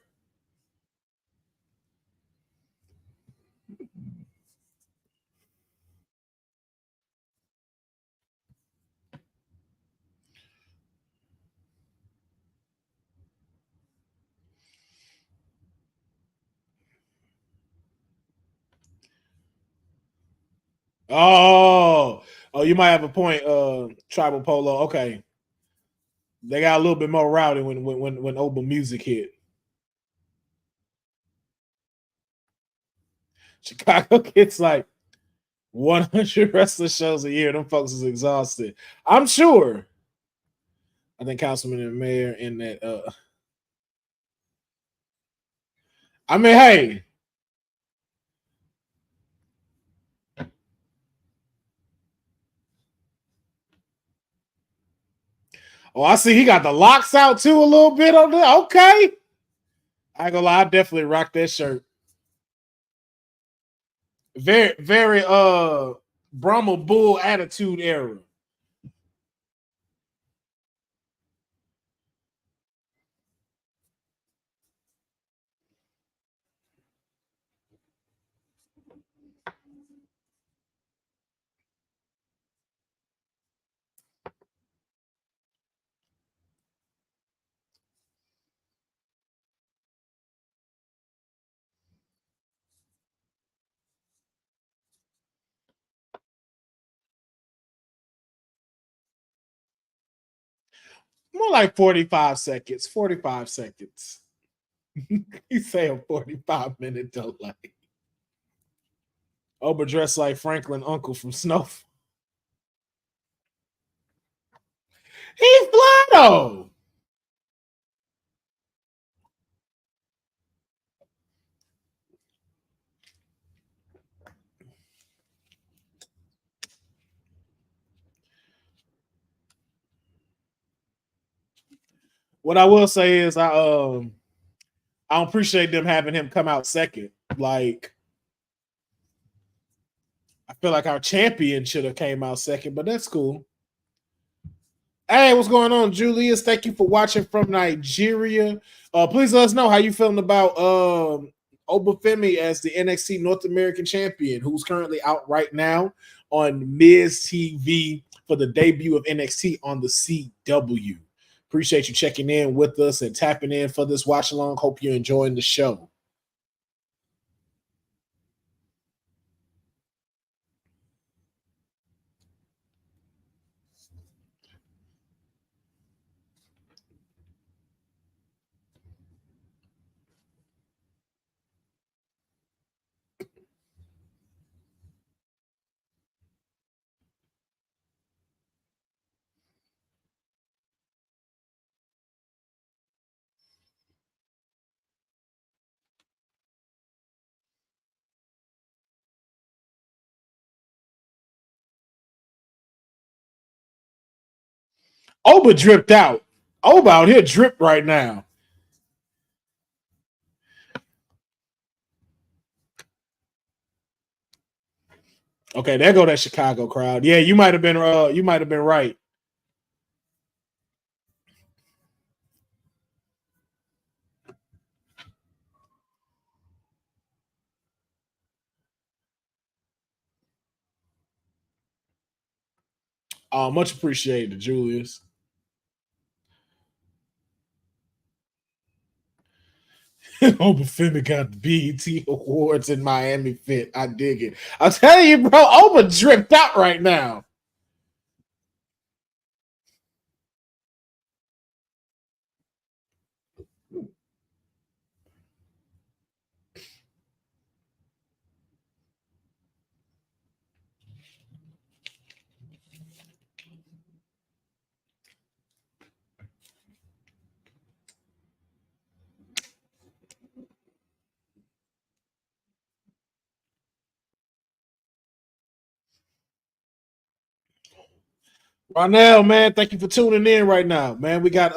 Oh, you might have a point. Tribal Polo. Okay, they got a little bit more rowdy when Oba music hit. Chicago gets like 100 wrestler shows a year. Them folks is exhausted. I'm sure. I think Councilman and Mayor in that. I mean, hey. Oh, I see he got the locks out too a little bit on there. Okay. I ain't gonna lie, I definitely rock that shirt. Very, very Brahma Bull attitude era. More like 45 seconds. 45 seconds. He's saying 45-minute delay. Oba dressed like Franklin Uncle from Snow. He's Blotto. What I will say is I don't appreciate them having him come out second. Like, I feel like our champion should have came out second, but that's cool. Hey, what's going on, Julius? Thank you for watching from Nigeria. Please let us know how you feeling about Obafemi as the NXT North American champion, who's currently out right now on Miz TV for the debut of NXT on the CW. Appreciate you checking in with us and tapping in for this watch along. Hope you're enjoying the show. Oba dripped out. Oba out here dripped right now. Okay, there go that Chicago crowd. Yeah, you might have been right. Much appreciated, Julius. Obafemi got the BET Awards in Miami Fit. I dig it. I'll tell you, bro, Oba dripped out right now. Ronell, man, thank you for tuning in right now, man. We got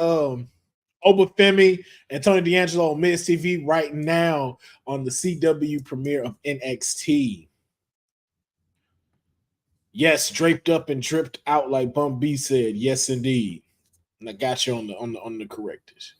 Obafemi and Tony D'Angelo on Miz TV right now on the CW premiere of NXT. Yes, draped up and dripped out like Bum B said. Yes, indeed. And I got you on the correctors.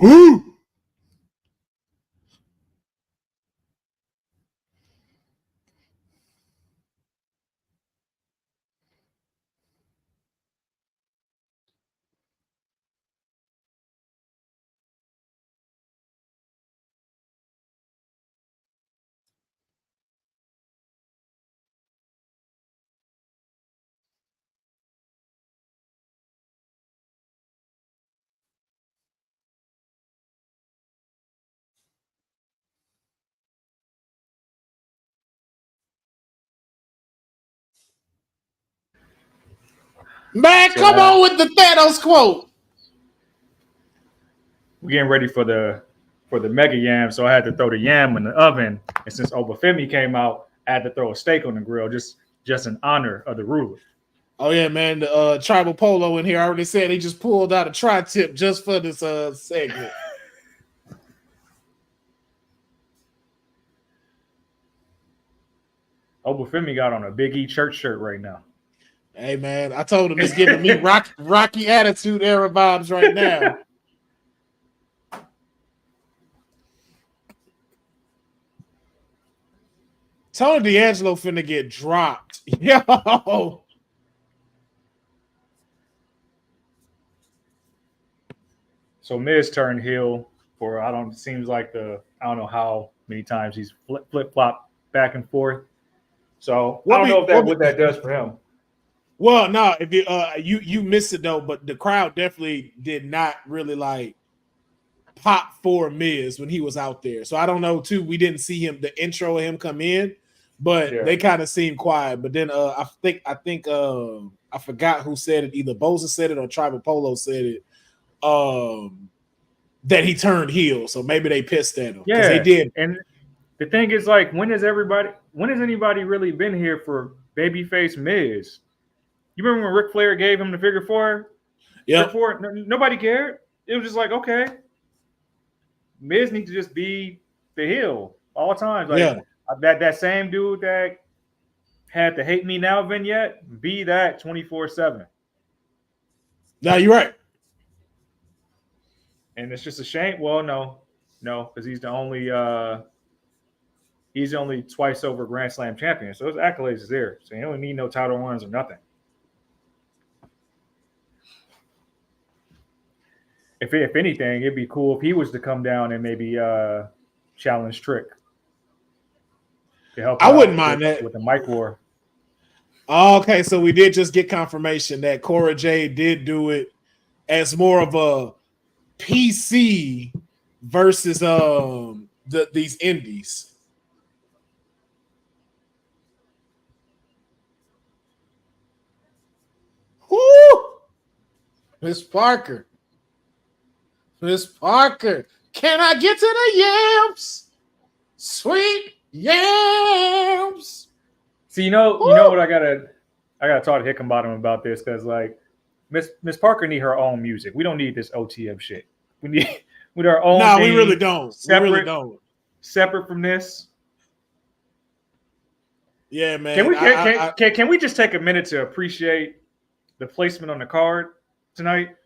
Woo! Man, So come on with the Thanos quote. we're getting ready for the mega yam, so I had to throw the yam in the oven. And since Obafemi came out, I had to throw a steak on the grill, just in honor of the ruler. Oh yeah, man. The tribal polo in here already said he just pulled out a tri-tip just for this segment. Obafemi got on a Big E church shirt right now. Hey man, I told him it's giving me Rocky Attitude era vibes right now. Tony D'Angelo finna get dropped. Yo. So Miz turned heel for seems like I don't know how many times he's flip flop back and forth. So I don't know what that does for him. Well, no, if you missed it though, but the crowd definitely did not really like pop for Miz when he was out there. So I don't know too. We didn't see the intro of him come in, but they kind of seemed quiet. But then I think I forgot who said it. Either Boza said it or Tribal Polo said it. That he turned heel. So maybe they pissed at him because they did. And the thing is, like, when has anybody really been here for babyface Miz? You remember when Ric Flair gave him the figure four? Yeah. Nobody cared. It was just like, okay, Miz needs to just be the heel all the time. Like that same dude that had the "Hate Me Now" vignette, be that 24/7. No, you're right. And it's just a shame. Well, no, because he's the only twice over Grand Slam champion. So his accolades is there. So he don't need no title runs or nothing. If anything, it'd be cool if he was to come down and maybe challenge Trick to help. I wouldn't mind that with the mic war. Okay, so we did just get confirmation that Cora Jade did do it as more of a PC versus these indies. Woo! Miss Parker. Can I get to the yams? Sweet yams. See, you know what I gotta talk to Hickenbottom about this because like Miss Parker need her own music. We don't need this OTM shit. We need with our own. No, thing, we really don't. Separate from this. Yeah, man. Can we just take a minute to appreciate the placement on the card tonight?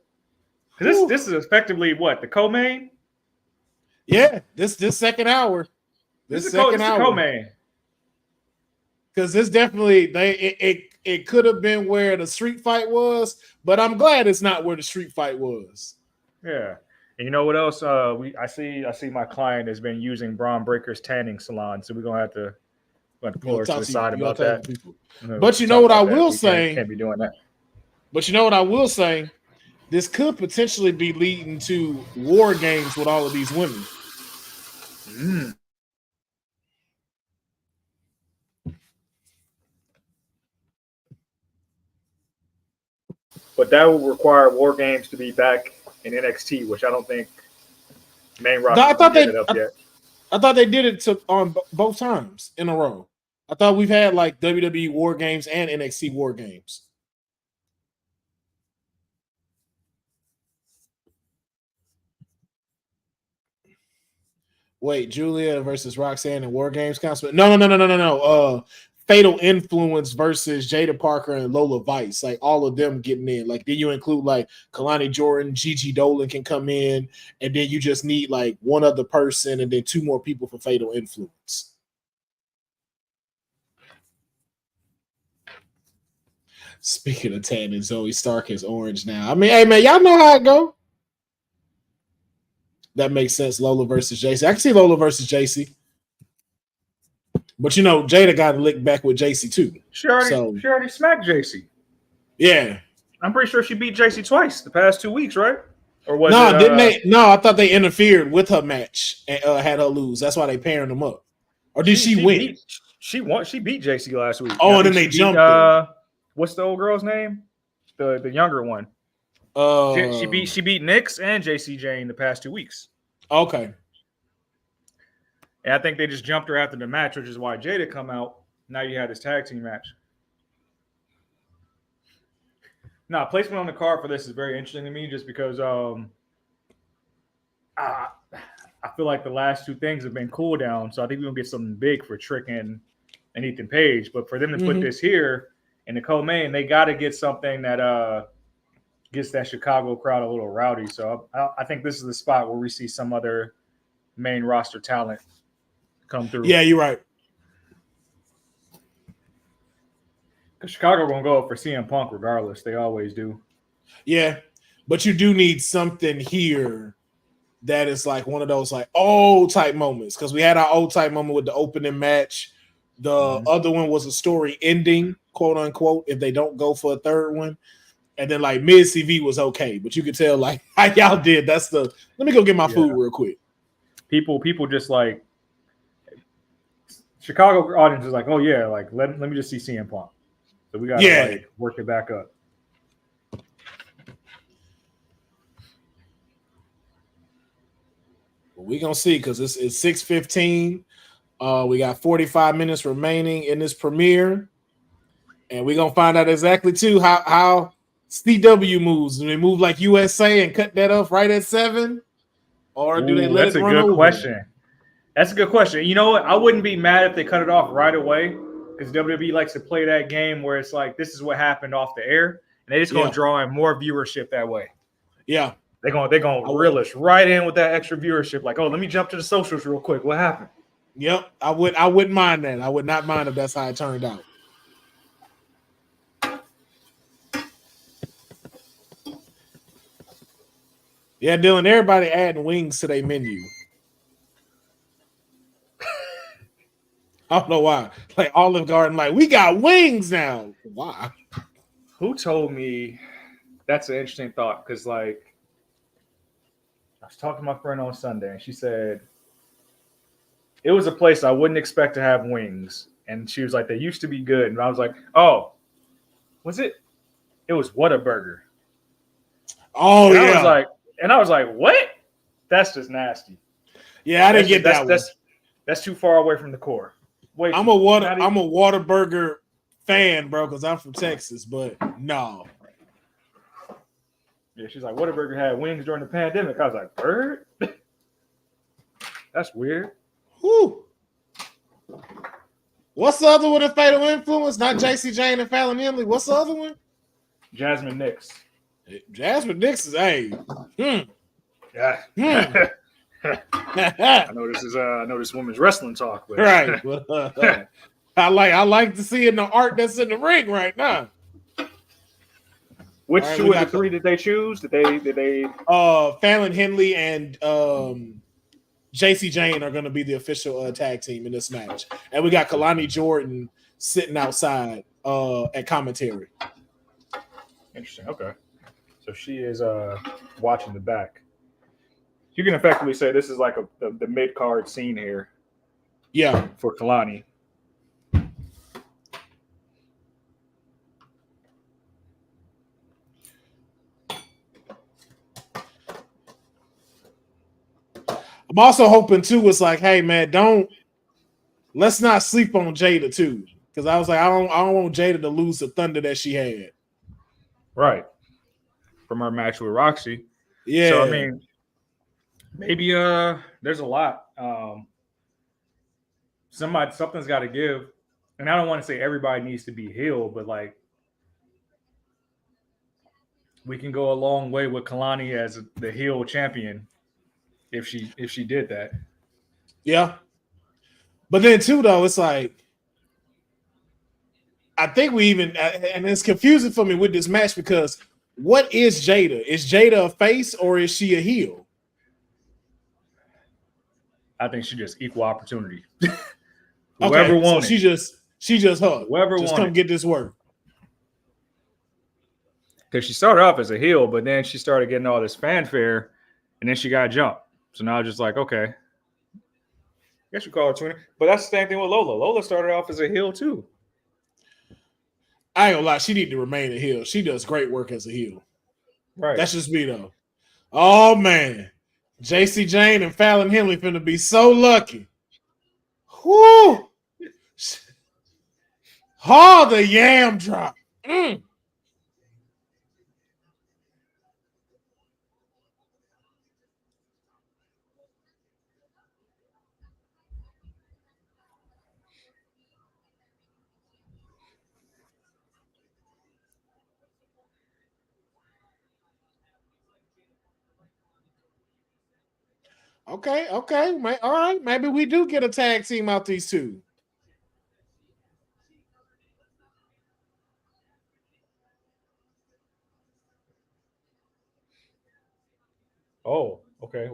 Because this is effectively what the co-main. Yeah, this second hour. This second hour. The co-main. Because this definitely it could have been where the street fight was, but I'm glad it's not where the street fight was. Yeah. And you know what else? I see my client has been using Braun Breaker's tanning salon, so we're gonna have to pull her to the side about that. But you know what I will say? Can't be doing that. But you know what I will say? This could potentially be leading to war games with all of these women. But that will require war games to be back in NXT, which I don't think main roster. I thought they did it on both times in a row. I thought we've had like WWE War Games and NXT War Games. Wait, Julia versus Roxanne in War Games counts? No. Fatal Influence versus Jada Parker and Lola Vice. Like all of them getting in. Like then you include like Kalani Jordan, Gigi Dolan can come in, and then you just need like one other person and then two more people for Fatal Influence. Speaking of tan, and Zoe Stark is orange now. I mean, hey man, y'all know how it go. That makes sense. Lola versus JC. I can see Lola versus JC. But you know, Jada got to lick back with JC too. She already smacked JC. Yeah. I'm pretty sure she beat JC twice the past 2 weeks, right? Or was didn't they? No, I thought they interfered with her match and had her lose. That's why they pairing them up. Or did she win? She won. She beat JC last week. Oh, and then they jumped. What's the old girl's name? The younger one. She beat Nyx and JC Jane the past 2 weeks. Okay. And I think they just jumped her after the match, which is why Jada come out. Now you had this tag team match. Now, placement on the card for this is very interesting to me just because I feel like the last two things have been cool down. So I think we're going to get something big for Trick and Ethan Page. But for them to put this here in the co-main, they got to get something that gets that Chicago crowd a little rowdy. So I think this is the spot where we see some other main roster talent come through. Yeah, you're right. Because Chicago going to go for CM Punk regardless. They always do. Yeah, but you do need something here that is like one of those like old type moments. Because we had our old type moment with the opening match. The other one was a story ending, quote unquote, if they don't go for a third one. And then like mid CV was okay, but you could tell like how y'all did. That's the let me go get my food real quick. People just like Chicago audience is like, oh yeah, like let me just see CM Punk. So we gotta like work it back up. Well, we're gonna see because it's 6:15. We got 45 minutes remaining in this premiere, and we're gonna find out exactly too how CW moves. Do they move like USA and cut that off right at 7? Or do they let it run over? That's a good question. That's a good question. You know what? I wouldn't be mad if they cut it off right away because WWE likes to play that game where it's like, this is what happened off the air. And they're just going to draw in more viewership that way. Yeah. They're going to reel us right in with that extra viewership. Like, oh, let me jump to the socials real quick. What happened? Yep. I wouldn't mind that. I would not mind if that's how it turned out. Yeah, Dylan, everybody adding wings to their menu. I don't know why. Like Olive Garden, like, we got wings now. Why? Who told me that's an interesting thought? Because, like, I was talking to my friend on Sunday, and she said it was a place I wouldn't expect to have wings. And she was like, they used to be good. And I was like, oh, was it? It was Whataburger. Oh, and I was like, what? That's just nasty. Yeah, I didn't get that one. That's too far away from the core. Wait, I'm a Whataburger fan, bro, because I'm from Texas, but no. Yeah, she's like, Whataburger had wings during the pandemic. I was like, bird? That's weird. Whew. What's the other one in Fatal Influence? Not JC Jane and Fallon Henley. What's the other one? Jasmine Nix. Jasmine Nix is Yeah. I know this woman's wrestling talk, but right. I like to see in the art that's in the ring right now. Which right, two of the three did they choose? Did they Fallon Henley and JC Jane are going to be the official tag team in this match. And we got Kalani Jordan sitting outside at commentary. Interesting. Okay. So she is watching the back. You can effectively say this is like the mid-card scene here. Yeah. For Kalani. I'm also hoping too, it's like, hey man, let's not sleep on Jada too. Because I was like, I don't want Jada to lose the thunder that she had. Right. From her match with Roxy. Yeah. So I mean, maybe there's a lot. Something's got to give. And I don't want to say everybody needs to be healed, but like we can go a long way with Kalani as the heel champion if she did that. Yeah. But then too though, it's like I think we even and it's confusing for me with this match because what is Jada? Is Jada a face or is she a heel? I think she just equal opportunity. Whoever wants so she just her. Whoever just come get this work. Because she started off as a heel, but then she started getting all this fanfare, and then she got jumped. So now just like, okay, I guess you call her twinning. But that's the same thing with Lola. Lola started off as a heel too. I ain't gonna lie, she need to remain a heel. She does great work as a heel. Right. That's just me though. Oh man. JC Jane and Fallon Henley finna be so lucky. Whoo! Oh, the yam drop. Okay. All right. Maybe we do get a tag team out these two. Oh, okay.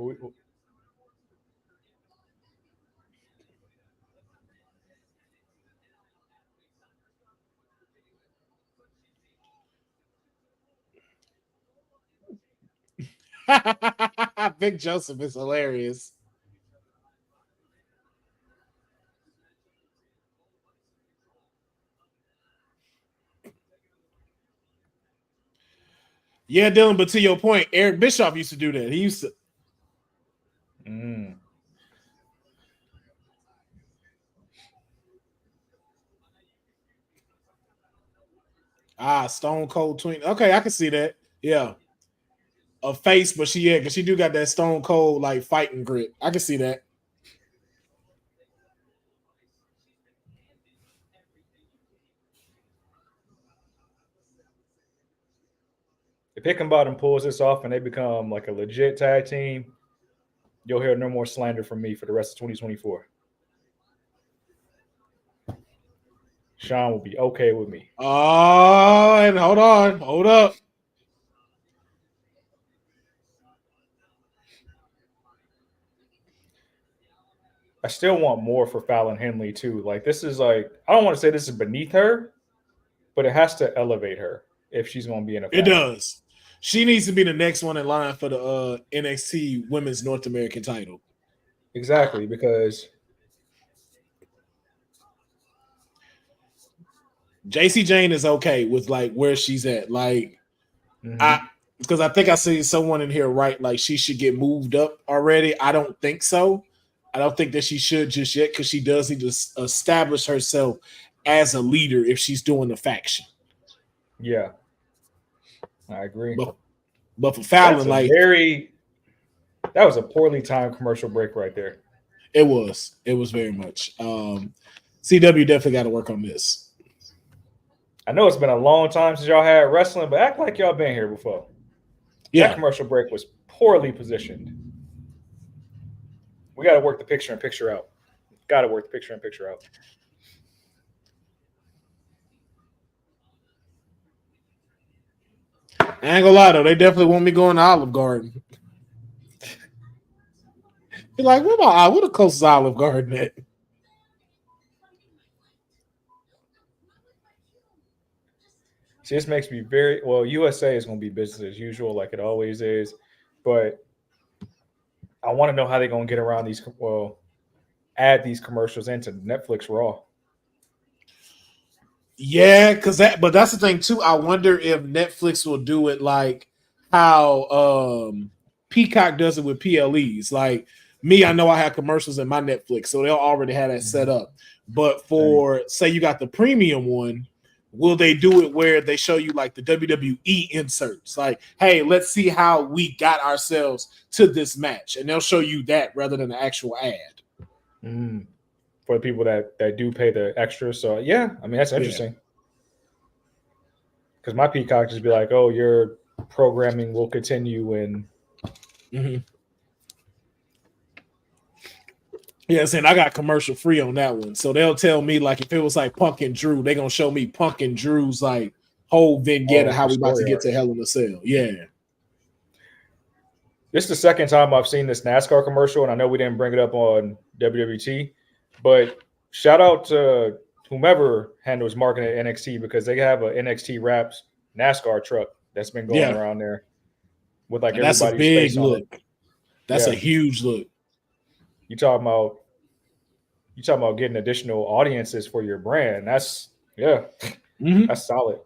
Big Joseph is hilarious. Yeah, Dylan, but to your point, Eric Bischoff used to do that. He used to. Stone Cold Twin. Okay, I can see that. Yeah. A face, but because she do got that Stone Cold like fighting grip. I can see that. If Hickenbottom pulls this off and they become like a legit tag team, you'll hear no more slander from me for the rest of 2024. Sean will be okay with me. Oh, and hold up. I still want more for Fallon Henley too. Like this is like I don't want to say this is beneath her, but it has to elevate her if she's going to be in a. It does. She needs to be the next one in line for the NXT Women's North American title. Exactly, because JC Jane is okay with like where she's at. Like because I think I see someone in here like she should get moved up already. I don't think so. I don't think that she should just yet because she does need to establish herself as a leader if she's doing the faction. Yeah, I agree. But for Fallon, that was a poorly timed commercial break right there. It was very much. CW definitely got to work on this. I know it's been a long time since y'all had wrestling, but act like y'all been here before. Yeah. That commercial break was poorly positioned. We got to work the picture in picture out. Got to work the picture in picture out. I ain't gonna lie though, they definitely want me going to Olive Garden. Be like, what the closest Olive Garden at? See, this makes me very well. USA is going to be business as usual, like it always is, but I want to know how they're going to get around these. Well, add these commercials into Netflix Raw. Yeah, but that's the thing too. I wonder if Netflix will do it like how Peacock does it with PLEs. Like me, I know I have commercials in my Netflix, so they'll already have that set up. But for say you got the premium one, will they do it where they show you like the WWE inserts? Like, hey, let's see how we got ourselves to this match, and they'll show you that rather than the actual ad. For the people that do pay the extra. So yeah, I mean that's interesting. Because my Peacock just be like, oh, your programming will continue and yeah, saying I got commercial free on that one. So they'll tell me like if it was like Punk and Drew, they're gonna show me Punk and Drew's like whole vignette of how we about to get to Hell in a Cell. Yeah. This is the second time I've seen this NASCAR commercial, and I know we didn't bring it up on WWT, but shout out to whomever handles marketing at NXT because they have a NXT Wraps NASCAR truck that's been going around there with like that's everybody's a big face look. on it. That's a huge look. You talking about getting additional audiences for your brand. That's that's solid.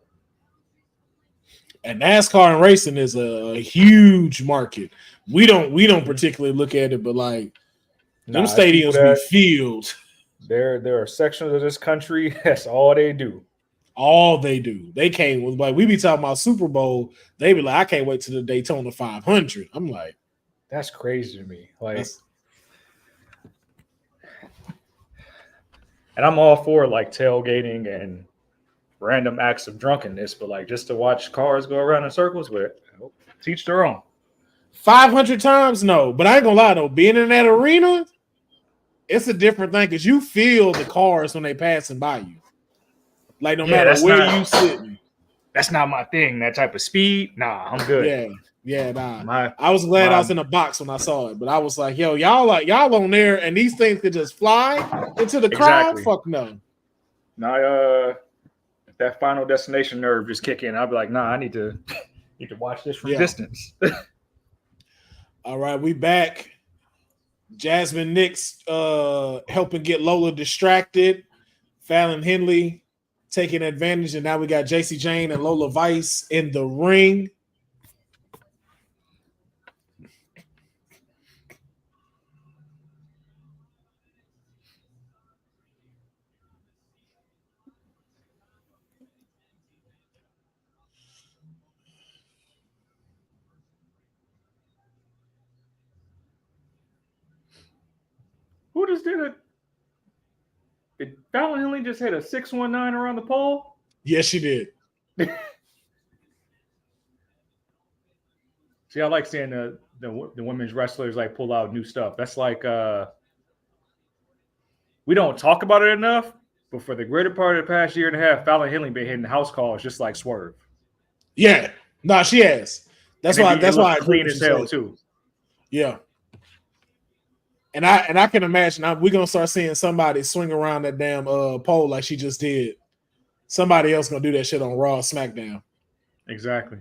And NASCAR and racing is a huge market. We don't particularly look at it, but like them stadiums be filled. There are sections of this country that's all they do. All they do. They came with like we be talking about Super Bowl. They be like, I can't wait till the Daytona 500. I'm like, that's crazy to me. Like, and I'm all for like tailgating and random acts of drunkenness, but like just to watch cars go around in circles, but teach their own. 500 times, no. But I ain't gonna lie though, being in that arena, it's a different thing because you feel the cars when they passing by you. Like no matter where you sitting. That's not my thing. That type of speed, nah, I'm good. Yeah, nah. I was glad I was in a box when I saw it, but I was like, yo, y'all on there, and these things could just fly into the crowd. Fuck no. Nah, that Final Destination nerve just kick in. I'll be like, nah, I need to watch this from distance. All right, we back. Jasmine Nix helping get Lola distracted. Fallon Henley taking advantage, and now we got JC Jane and Lola Vice in the ring. Who just did it? Did Fallon Henley just hit a 619 around the pole? Yes, she did. See, I like seeing the women's wrestlers like pull out new stuff. That's like we don't talk about it enough, but for the greater part of the past year and a half, Fallon Henley been hitting house calls just like Swerve. Yeah, no, she has. That's why I clean as hell too. Yeah. And I can imagine we're gonna start seeing somebody swing around that damn pole like she just did. Somebody else gonna do that shit on Raw, SmackDown. Exactly.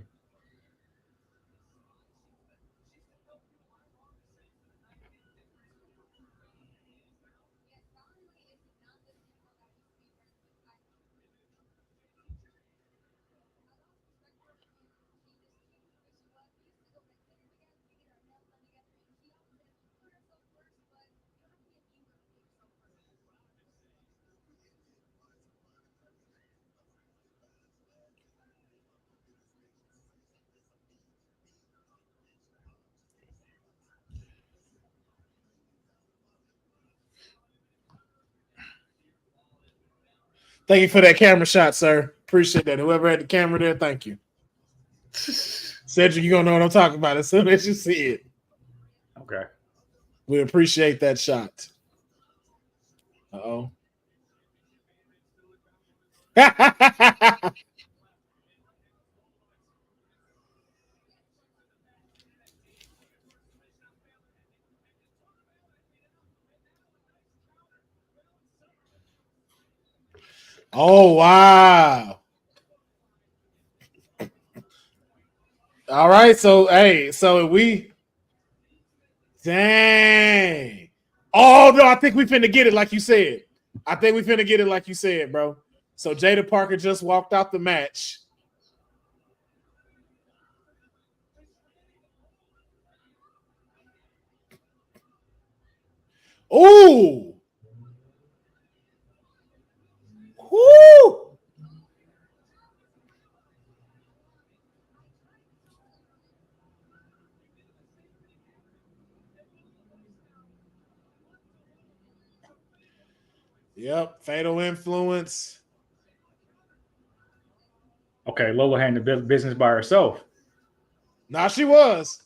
Thank you for that camera shot, sir. Appreciate that. Whoever had the camera there, thank you. Cedric, you're going to know what I'm talking about as soon as you see it. Okay. We appreciate that shot. Uh-oh. Oh, wow. All right. So, hey, so dang. Oh, no, I think we finna get it like you said. Bro. So Jada Parker just walked out the match. Ooh. Woo. Yep. Fatal influence. Okay, Lola handled business by herself. Now she was.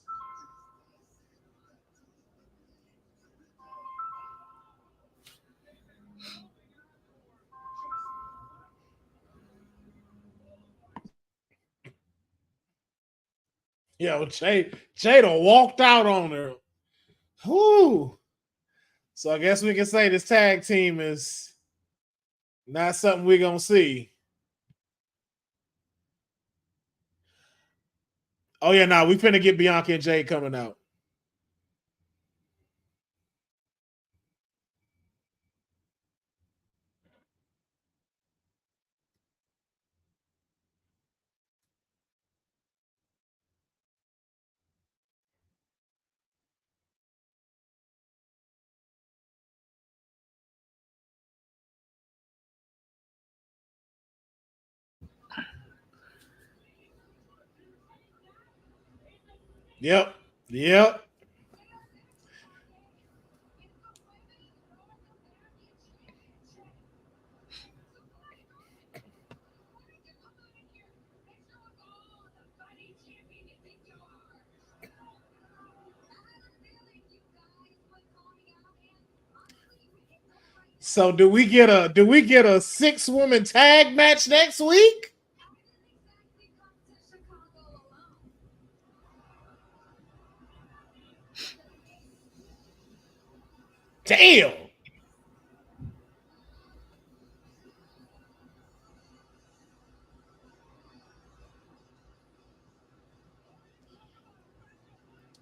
Yo, Jada walked out on her. Whoo. So I guess we can say this tag team is not something we're going to see. Oh, yeah, we finna get Bianca and Jade coming out. Yep. So do we get a 6-woman tag match next week? Damn.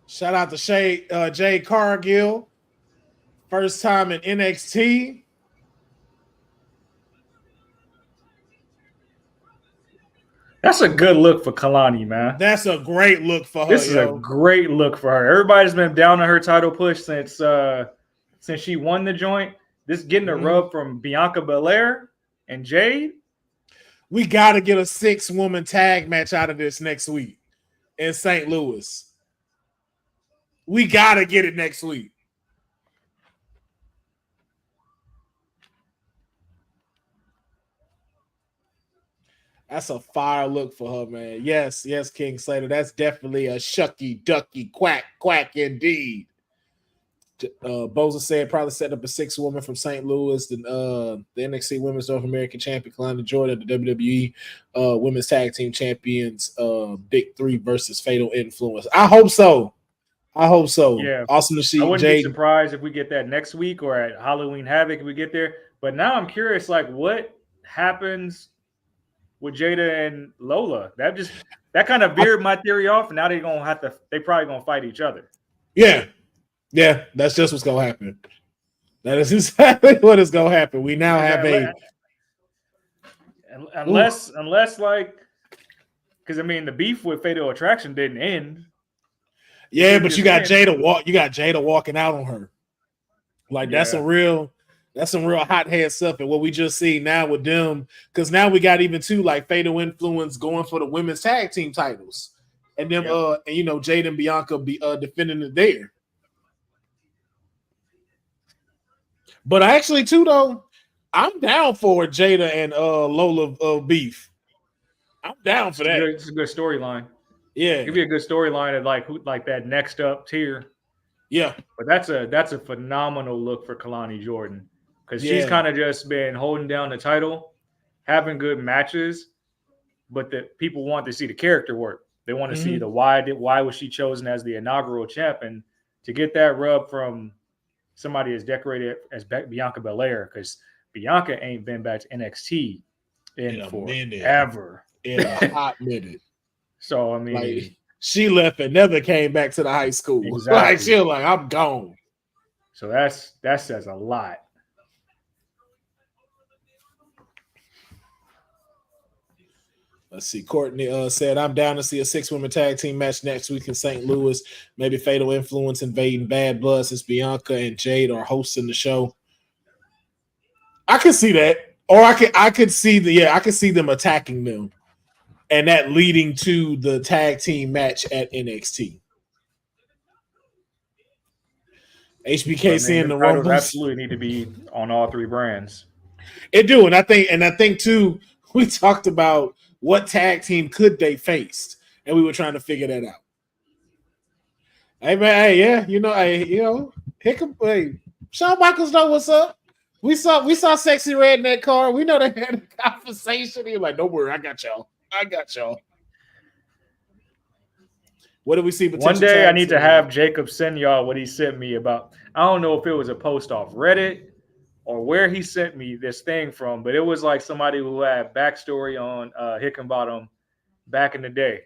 Shout out to Jay Cargill. First time in NXT. That's a good look for Kalani, man. That's a great look for her. This is a great look for her. Everybody's been down on her title push since she won the joint. This getting a rub from Bianca Belair and Jade. We got to get a 6-woman tag match out of this next week in St. Louis. We got to get it next week. That's a fire look for her, man. Yes, King Slater. That's definitely a shucky, ducky, quack indeed. Boza said probably set up a 6-woman from St. Louis, the NXT Women's North American Champion, Kalani Jordan, the WWE Women's Tag Team Champions, Big 3 versus Fatal Influence. I hope so. Yeah. Awesome to see. I wouldn't be surprised if we get that next week or at Halloween Havoc if we get there. But now I'm curious, like, what happens with Jada and Lola? That kind of veered my theory off, and now they probably gonna fight each other. Yeah, that's just what's gonna happen. That is exactly what is gonna happen. We now have unless like, because I mean the beef with Fatal Attraction didn't end. Yeah, but you got Jada walking out on her. Like that's some real hot head stuff. And what we just see now with them, because now we got even two like Fatal Influence going for the women's tag team titles, and them Jade and Bianca be defending it there. But actually, too, though, I'm down for Jada and Lola beef. I'm down for that. It's a good storyline. Yeah, It'd be a good storyline of like that next up tier. yeah, But that's a phenomenal look for Kalani Jordan because she's yeah. kind of just been holding down the title, having good matches, but that people want to see the character work. They want to see the why was she chosen as the inaugural champion to get that rub from somebody as decorated as Bianca Belair because Bianca ain't been back to NXT in forever. In a hot minute. So I mean, like, she left and never came back to the high school. Exactly. Like she was like, I'm gone. So that says a lot. Let's see. Courtney said, I'm down to see a 6-woman tag team match next week in St. Louis. Maybe Fatal Influence invading Bad Blood since Bianca and Jade are hosting the show. I could see that. Or I could see I could see them attacking them. And that leading to the tag team match at NXT. HBK seeing the Rumbles absolutely need to be on all three brands. It do, and I think too, we talked about what tag team could they face, and we were trying to figure that out. Hey man, hey, Shawn Michaels know what's up. We saw Sexy Red in that car. We know they had a conversation. He was like, don't worry, I got y'all. What do we see? One day I need to have Jacob send y'all what he sent me about. I don't know if it was a post off Reddit or where he sent me this thing from, but it was like somebody who had backstory on Hickenbottom back in the day,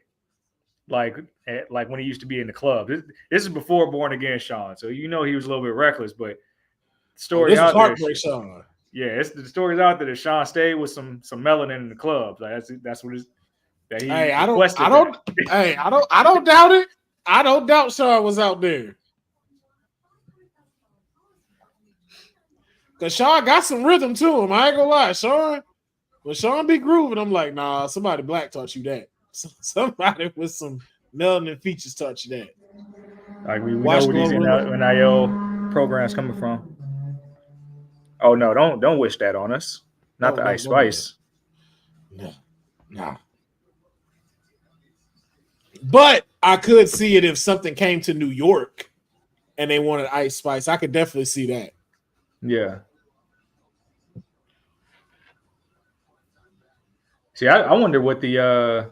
like when he used to be in the club. This is before Born Again Sean, so he was a little bit reckless. But the story out there, Sean. Yeah, the story's out there that Sean stayed with some melanin in the club. Like that's what that he. Hey, I don't doubt it. I don't doubt Sean was out there. Because Sean got some rhythm to him. I ain't gonna lie. When Sean be grooving, I'm like, nah, somebody black taught you that. Somebody with some melanin features taught you that. Like we know where these NIL programs coming from. Oh no, don't wish that on us. Not the Ice Spice. No. Nah. But I could see it if something came to New York and they wanted Ice Spice. I could definitely see that. Yeah. See, I wonder what the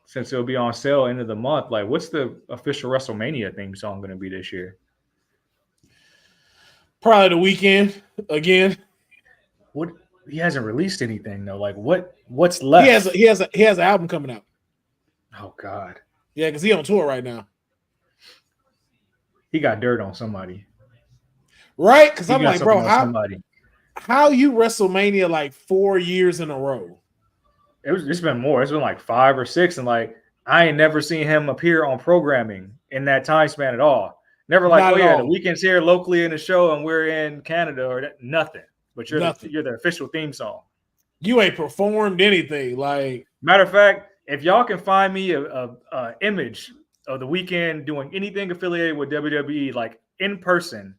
since it'll be on sale end of the month, like what's the official WrestleMania theme song going to be this year? Probably The Weeknd again. What he hasn't released anything though. Like what's left? He has an album coming out. Oh God. Yeah, because he's on tour right now. He got dirt on somebody. Right? Because I'm like, bro, how you WrestleMania like 4 years in a row? It's been more. It's been like 5 or 6, and like I ain't never seen him appear on programming in that time span at all. Never like, the Weeknd's here locally in the show, and we're in Canada or nothing. But you're the official theme song. You ain't performed anything. Like matter of fact, if y'all can find me a image of The Weeknd doing anything affiliated with WWE, like in person,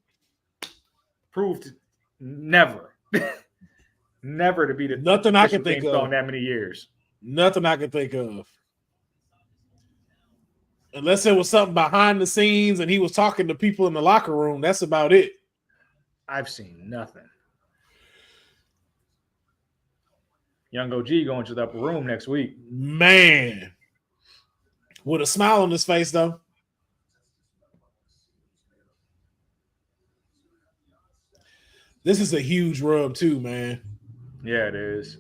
proved never. Never to be the nothing I can think of in that many years. Nothing I can think of. Unless it was something behind the scenes and he was talking to people in the locker room, that's about it. I've seen nothing. Young OG going to the upper room next week. Man. With a smile on his face, though. This is a huge rub, too, man. Yeah, it is.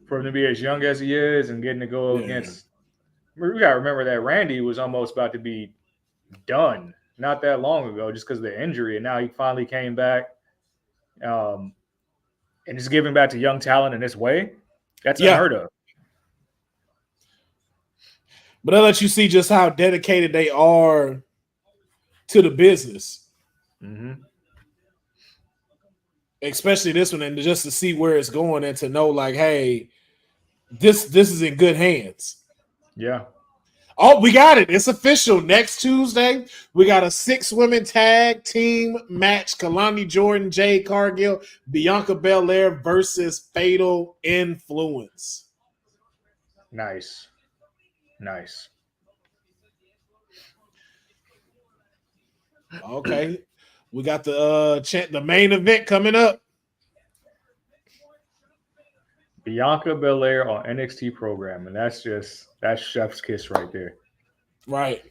For him to be as young as he is and getting to go against – we got to remember that Randy was almost about to be done not that long ago just because of the injury, and now he finally came back and just giving back to young talent in this way. That's unheard of. But I'll let you see just how dedicated they are to the business. Mm-hmm. Especially this one, and just to see where it's going and to know, like, hey, this is in good hands. Yeah. Oh, we got it. It's official. Next Tuesday, we got a 6-women tag team match. Kalani Jordan, Jade Cargill, Bianca Belair versus Fatal Influence. Nice. Okay. We got the main event coming up. Bianca Belair on NXT program, and that's chef's kiss right there. Right.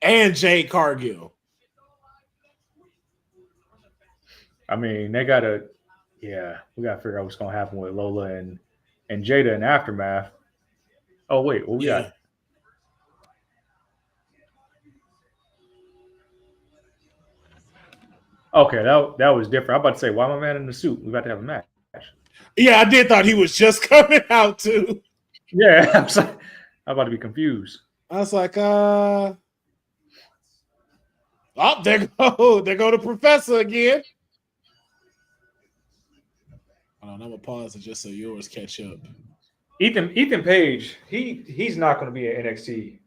And Jade Cargill. I mean, we gotta figure out what's gonna happen with Lola and Jada in Aftermath. Oh wait, what we got? Okay, that was different. I'm about to say, why my man in the suit? We about to have a match. Yeah, I did thought he was just coming out too. Yeah, I'm about to be confused. I was like, oh, there go the professor again. Hold on, I'm gonna pause it just so yours catch up. Ethan Page, he's not going to be at NXT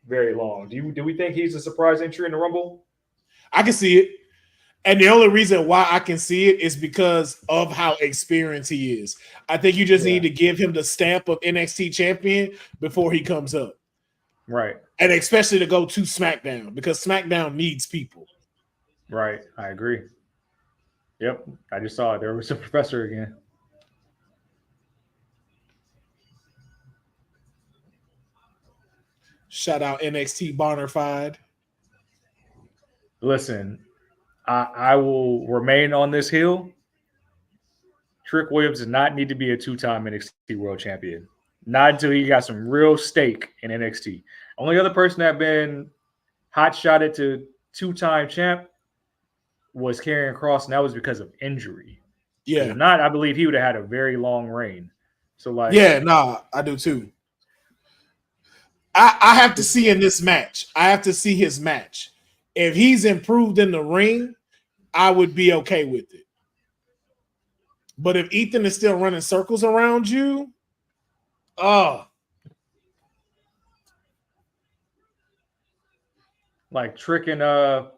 very long. Do we think he's a surprise entry in the Rumble? I can see it. And the only reason why I can see it is because of how experienced he is. I think you just need to give him the stamp of NXT champion before he comes up. Right. And especially to go to SmackDown, because SmackDown needs people. Right. I agree. Yep. I just saw it. There was a professor again. Shout out NXT Bonafide. Listen, I will remain on this hill. Trick Williams does not need to be a 2-time NXT World Champion. Not until he got some real stake in NXT. Only other person that been hot shotted to 2-time champ was Karrion Kross, and that was because of injury. Yeah. If not, I believe he would have had a very long reign. So I do too. I have to see in this match. I have to see his match. If he's improved in the ring, I would be okay with it. But if Ethan is still running circles around you, like Trick and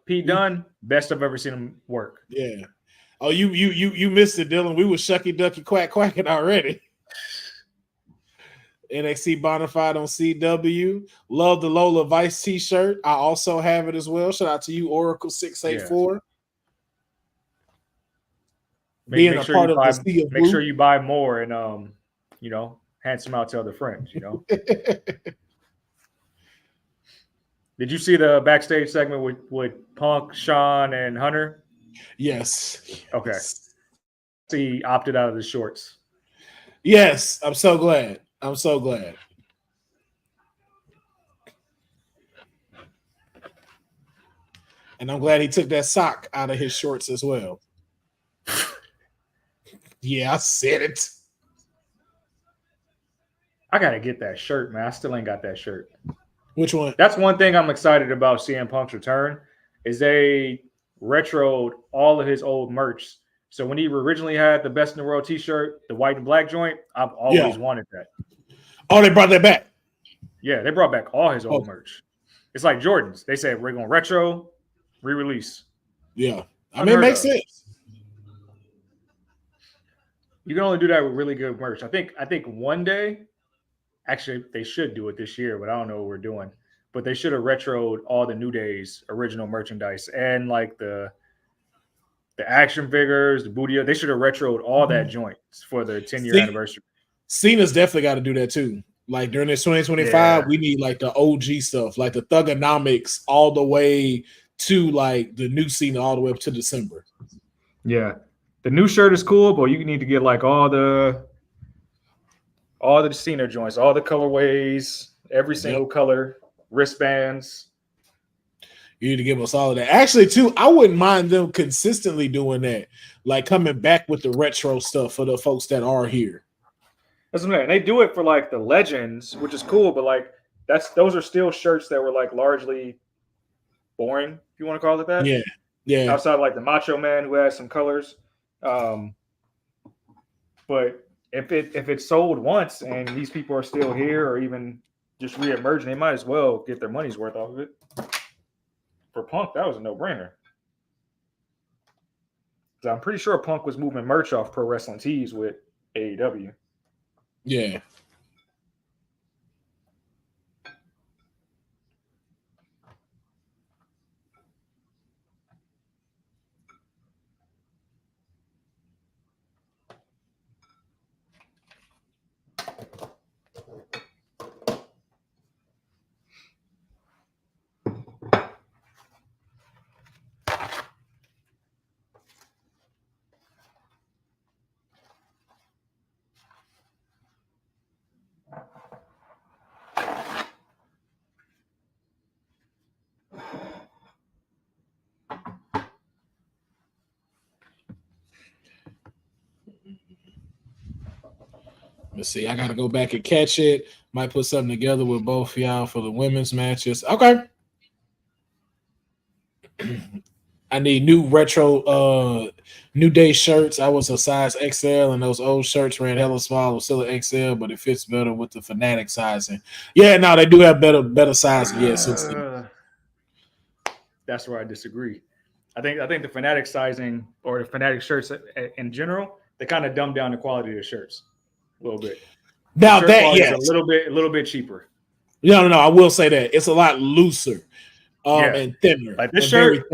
Pete Dunne, best I've ever seen him work. Yeah. Oh, you missed it, Dylan. We were shucky ducky quacking already. NXT Bonafide on CW. Love the Lola Vice t-shirt. I also have it as well. Shout out to you, Oracle684. Make sure you buy more and hand some out to other friends, Did you see the backstage segment with Punk, Sean, and Hunter? Yes. Okay. He opted out of the shorts. Yes, I'm so glad. And I'm glad he took that sock out of his shorts as well. Yeah, I said it. I got to get that shirt, man. I still ain't got that shirt. Which one? That's one thing I'm excited about CM Punk's return is they retroed all of his old merch. So when he originally had the Best in the World t-shirt, the white and black joint, I've always wanted that. Oh, they brought that back? Yeah, they brought back all his old merch. It's like Jordans. They said, we're going to retro, re-release. Yeah. I mean, it makes sense. You can only do that with really good merch. I think one day, actually, they should do it this year, but I don't know what we're doing. But they should have retroed all the New Day's original merchandise and like the action figures, the booty. They should have retroed all that joints for the 10-year anniversary. Cena's definitely got to do that too. Like during this 2025, we need like the OG stuff, like the Thugonomics all the way to like the new Cena all the way up to December. Yeah. The new shirt is cool, but you need to get like all the Cena joints, all the colorways, every single color, wristbands. You need to give us all of that. Actually, too, I wouldn't mind them consistently doing that, like coming back with the retro stuff for the folks that are here. That's what I'm saying. They do it for like the legends, which is cool, but like those are still shirts that were like largely boring, if you want to call it that. Yeah. Outside of like the Macho Man who has some colors. But if it's sold once and these people are still here or even just reemerging. They might as well get their money's worth off of it. For Punk, that was a no-brainer. I'm pretty sure Punk was moving merch off Pro Wrestling Tees with AEW. Yeah. Let's see. I got to go back and catch it. Might put something together with both of y'all for the women's matches. Okay. I need new retro New Day shirts. I was a size XL and those old shirts ran hella small. It was still an XL, but it fits better with the Fanatic sizing. Yeah, no, they do have better sizing. Yeah, since that's where I disagree. I think the Fanatic sizing or the Fanatic shirts in general, they kind of dumb down the quality of the shirts a little bit. Now that yes, a little bit cheaper. No, I will say that it's a lot looser and thinner. Like this shirt,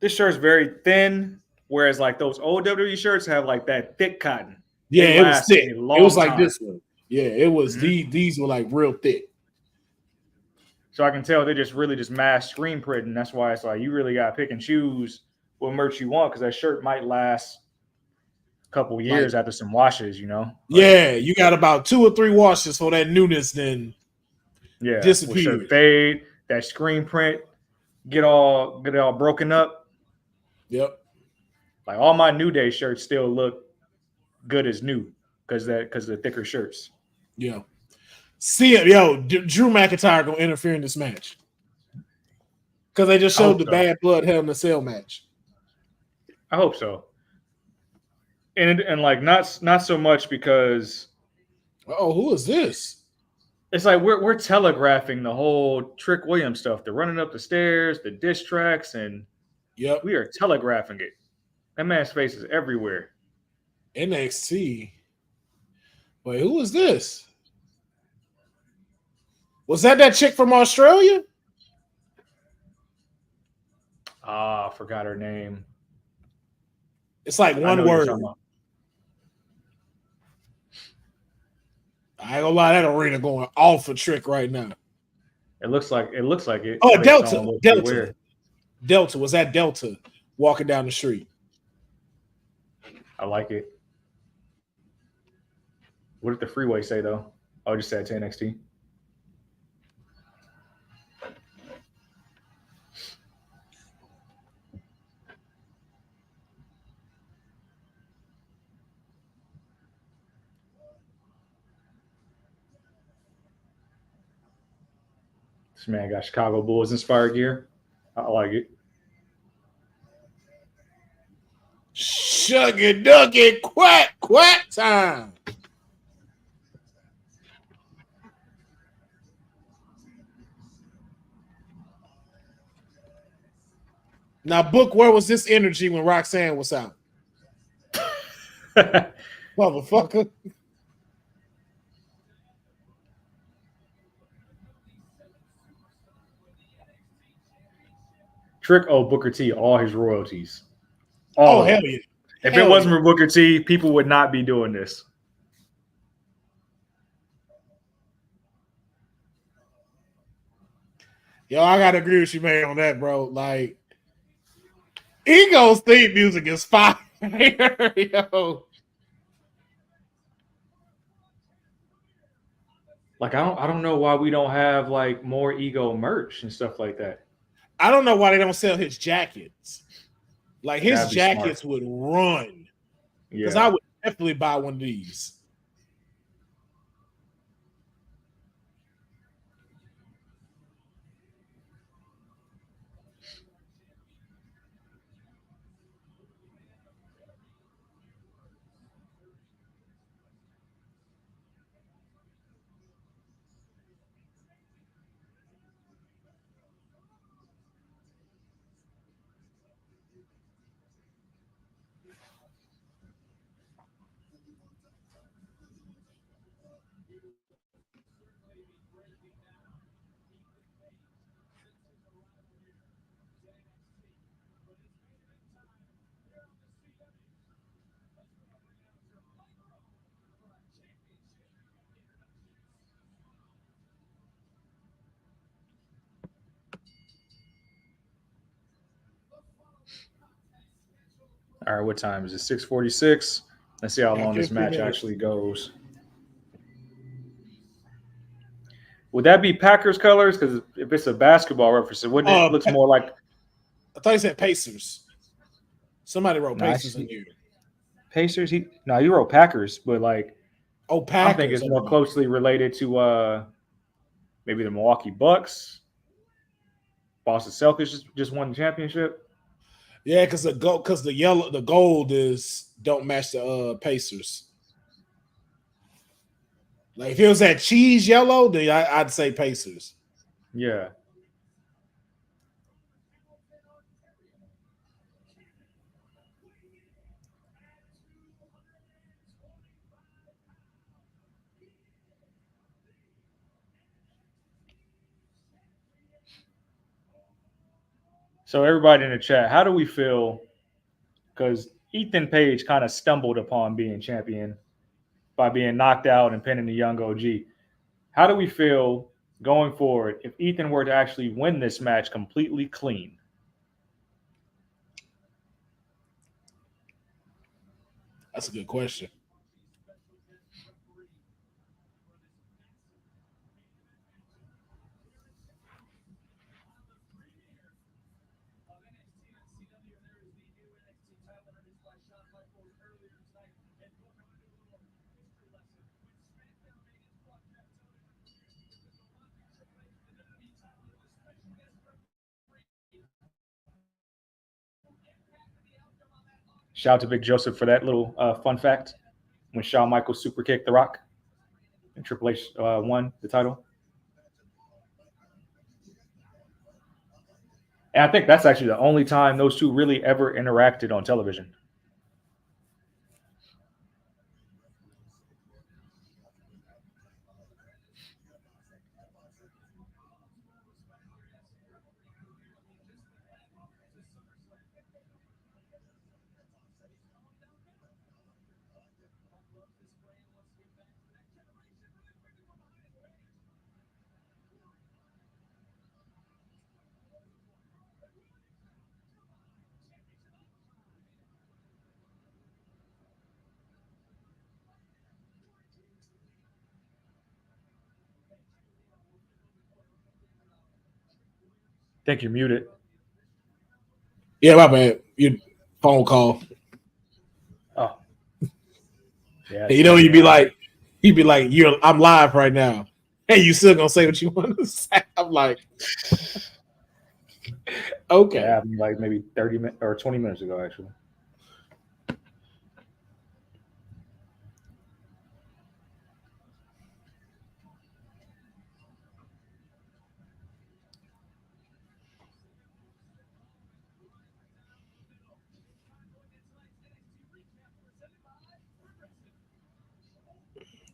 this shirt's very thin, whereas like those old WWE shirts have like that thick cotton. Yeah, it was thick. It was like this one. Yeah, it was these were like real thick. So I can tell they just really just mass screen printing. That's why it's like you really got to pick and choose what merch you want because that shirt might last a couple years after some washes, you know? Yeah, you got about 2 or 3 washes for that newness, then disappear. Fade, that screen print, get all broken up. Yep. Like all my New Day shirts still look good as new because of the thicker shirts. Yeah. See it, Drew McIntyre gonna interfere in this match because they just showed the Bad Blood Hell in the Cell match. I hope so, and like not so much because who is this? It's like we're telegraphing the whole Trick Williams stuff. They're running up the stairs, the diss tracks, and we are telegraphing it. That man's face is everywhere. NXT. Wait, who is this? Was that chick from Australia? I forgot her name. It's like one word. I ain't gonna lie, that arena going off for Trick right now. It looks like it. Oh, Delta. Was that Delta walking down the street? I like it. What did the freeway say though? Oh, it just said to NXT. This man got Chicago Bulls inspired gear. I like it. Shuggy ducky quack time. Now, Book, where was this energy when Roxanne was out? Motherfucker. Trick owed Booker T all his royalties. Hell yeah. If it wasn't for Booker T, people would not be doing this. Yo, I gotta agree with you, man, on that, bro. Like, Ego's theme music is fire. Yo. Like, I don't know why we don't have like more Ego merch and stuff like that. I don't know why they don't sell his jackets. Like his jackets would run. Because I would definitely buy one of these. All right, what time is it? 6:46. Let's see how Got long this 15 match minutes. actually goes. Would that be Packers colors? Because if it's a basketball reference, wouldn't it looks more like I thought he said Pacers. Somebody wrote Pacers in here. Pacers? He wrote Packers, but like Oh, I'm thinking Packers. it's more closely related to maybe the Milwaukee Bucks. Boston Celtics just won the championship. Yeah, because the gold don't match the Pacers. Like if it was that cheese yellow, then I'd say Pacers. Yeah. So everybody in the chat, how do we feel? Because Ethan Page kind of stumbled upon being champion by being knocked out and pinning the young OG. How do we feel going forward if Ethan were to actually win this match completely clean? That's a good question. Shout out to Big Joseph for that little fun fact. When Shawn Michaels super kicked The Rock and Triple H won the title. And I think that's actually the only time those two really ever interacted on television. I think you're muted. Yeah, my bad. Your phone call. Oh. Yeah. You know, you'd be like, I'm live right now. Hey, you still gonna say what you want to say? I'm like, okay. That happened like maybe 30 minutes or 20 minutes ago, actually.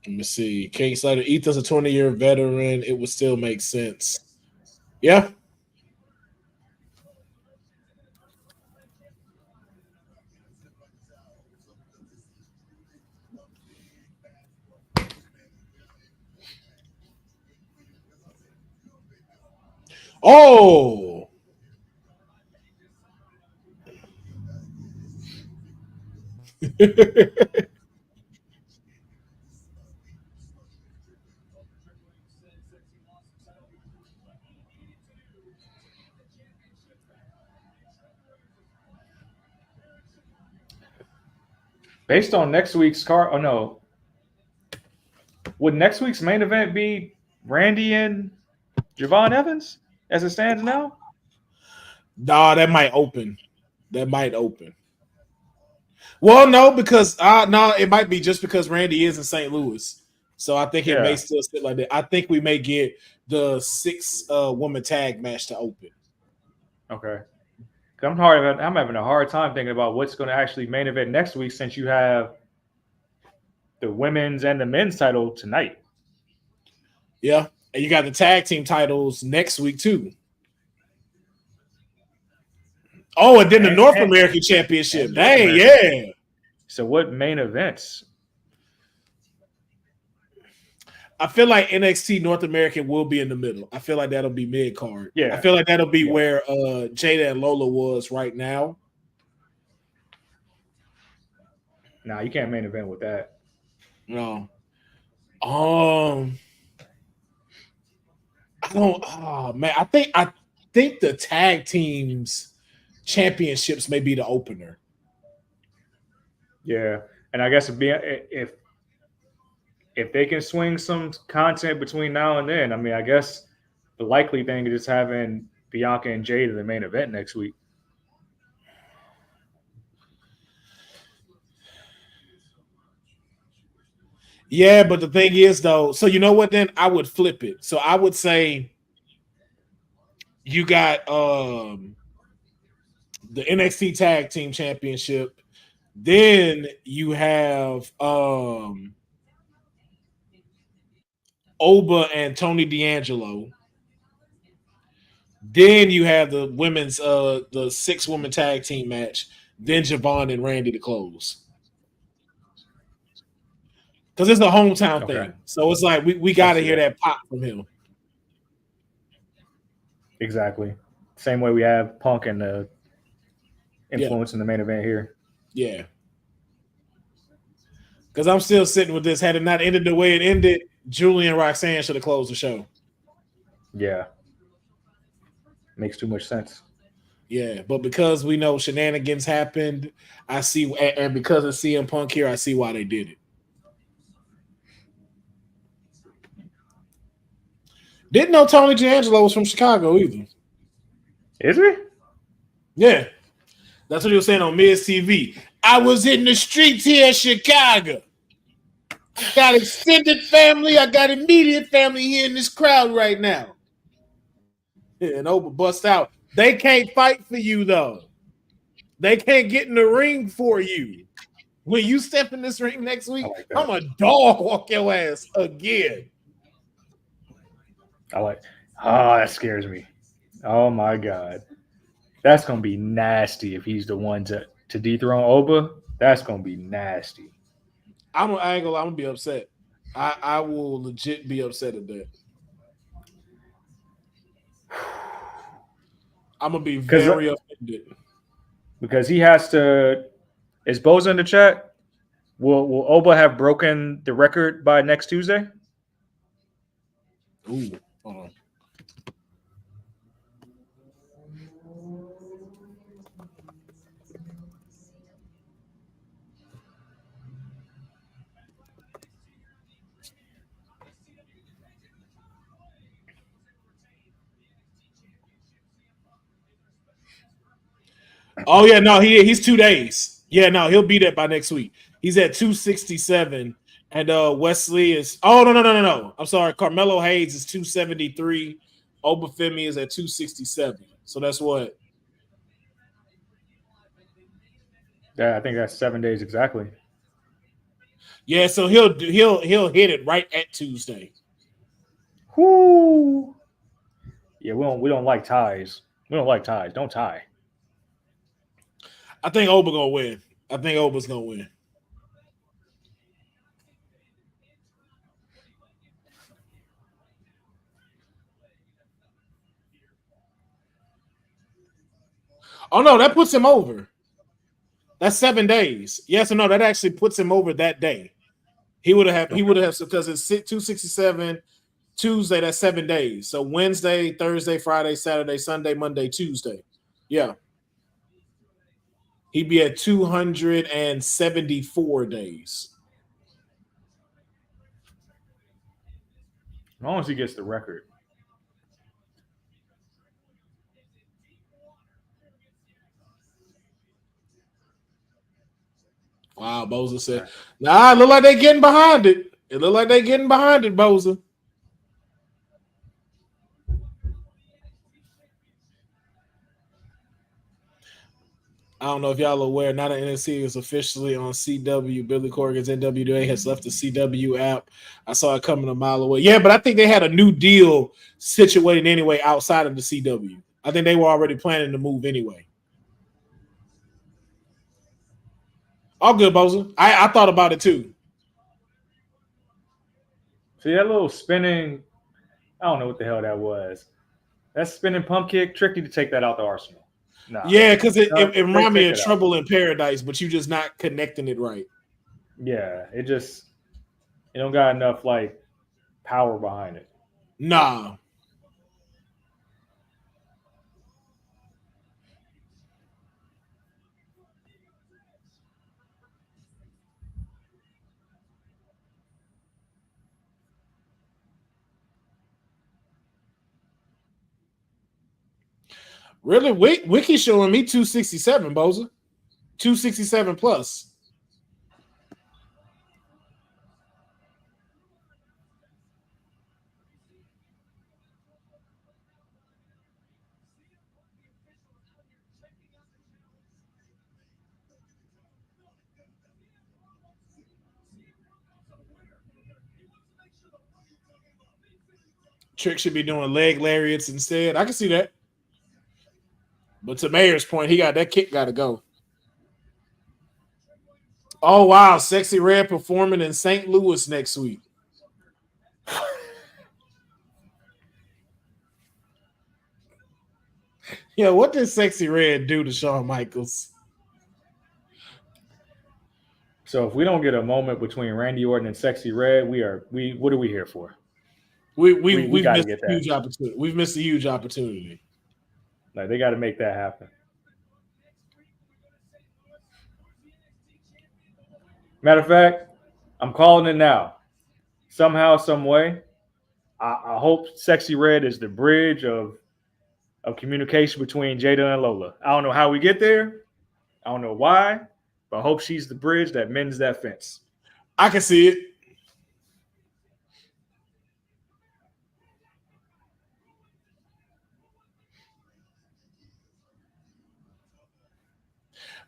Let me see. Kate Slater, Ethan's a 20-year veteran. It would still make sense. Yeah. Oh. Based on next week's card, would next week's main event be Randy and Javon Evans as it stands now? Nah, that might open. Well, no, because no, it might be just because Randy is in St. Louis. So I think it may still sit like that. I think we may get the 6 woman tag match to open. Okay. I'm having a hard time thinking about what's going to actually main event next week since you have the women's and the men's title tonight. Yeah. And you got the tag team titles next week too. Oh, and then the North American Championship. Dang, yeah. So what main events? I feel like NXT North American will be in the middle. I feel like that'll be mid card. Yeah. I feel like that'll be where Jada and Lola was right now. Nah, you can't main event with that. No. I don't. Oh man, I think the tag teams championships may be the opener. Yeah, and I guess if they can swing some content between now and then, I mean, I guess the likely thing is just having Bianca and Jade in the main event next week. Yeah, but the thing is though, so you know what? Then I would flip it. So I would say you got the NXT Tag Team Championship. Then you have Oba and Tony D'Angelo. Then you have the women's the 6-woman tag team match. Then Javon and Randy to close. Because it's a hometown Okay. thing. So it's like we got to hear that pop from him. Exactly. Same way we have Punk and the influence in the main event here. Yeah. Because I'm still sitting with this. Had it not ended the way it ended, Julie and Roxanne should have closed the show. Yeah. Makes too much sense. Yeah, but because we know shenanigans happened, I see, and because of CM Punk here, I see why they did it. Didn't know Tony D'Angelo was from Chicago either. Is he? Yeah. That's what he was saying on Miz TV. I was in the streets here in Chicago. I got extended family. I got immediate family here in this crowd right now. And Oba bust out. They can't fight for you, though. They can't get in the ring for you. When you step in this ring next week, I'm a dog walk your ass again. That scares me. Oh my God. That's gonna be nasty if he's the one to dethrone Oba. That's gonna be nasty. I'm gonna be upset. I will legit be upset at that. I'm gonna be very offended. Because he has to. Is Boza in the chat? Will Oba have broken the record by next Tuesday? Ooh, hold on. Oh yeah, no, he's 2 days. Yeah, no, he'll be there by next week. He's at 267, and Wesley is. Oh no. I'm sorry, Carmelo Hayes is 273. Obafemi is at 267. So that's what. Yeah, I think that's 7 days exactly. Yeah, so he'll hit it right at Tuesday. Whoo! Yeah, we don't like ties. We don't like ties. Don't tie. I think Oba gonna win. I think Oba's gonna win. Oh no, that puts him over. That's 7 days. Yes or no? That actually puts him over that day. He would have because it's 267 Tuesday. That's 7 days. So Wednesday, Thursday, Friday, Saturday, Sunday, Monday, Tuesday. Yeah. He'd be at 274 days. As long as he gets the record. Wow, Boza said, nah, it look like they're getting behind it. It look like they're getting behind it, Boza. I don't know if y'all are aware, now that NXT is officially on CW, Billy Corgan's NWA has left the CW app. I saw it coming a mile away. Yeah, but I think they had a new deal situated anyway outside of the CW. I think they were already planning to move anyway. All good, Boza. I thought about it too. See that little spinning, I don't know what the hell that was. That spinning pump kick, tricky to take that out the arsenal. Nah. Yeah, because it reminded me of Trouble in Paradise, but you're just not connecting it right. Yeah, it don't got enough like power behind it. Nah. Really? Wiki showing me 267, Boza. 267 plus. Trick should be doing leg lariats instead. I can see that. But to Mayor's point, he got that kick got to go. Oh, wow. Sexy Red performing in St. Louis next week. Yeah, what did Sexy Red do to Shawn Michaels? So if we don't get a moment between Randy Orton and Sexy Red, we what are we here for? We've gotta missed get a that. huge opportunity. We've missed a huge opportunity. Like they got to make that happen. Matter of fact, I'm calling it now. Somehow, some way, I hope Sexy Red is the bridge of communication between Jada and Lola. I don't know how we get there. I don't know why, but I hope she's the bridge that mends that fence. I can see it.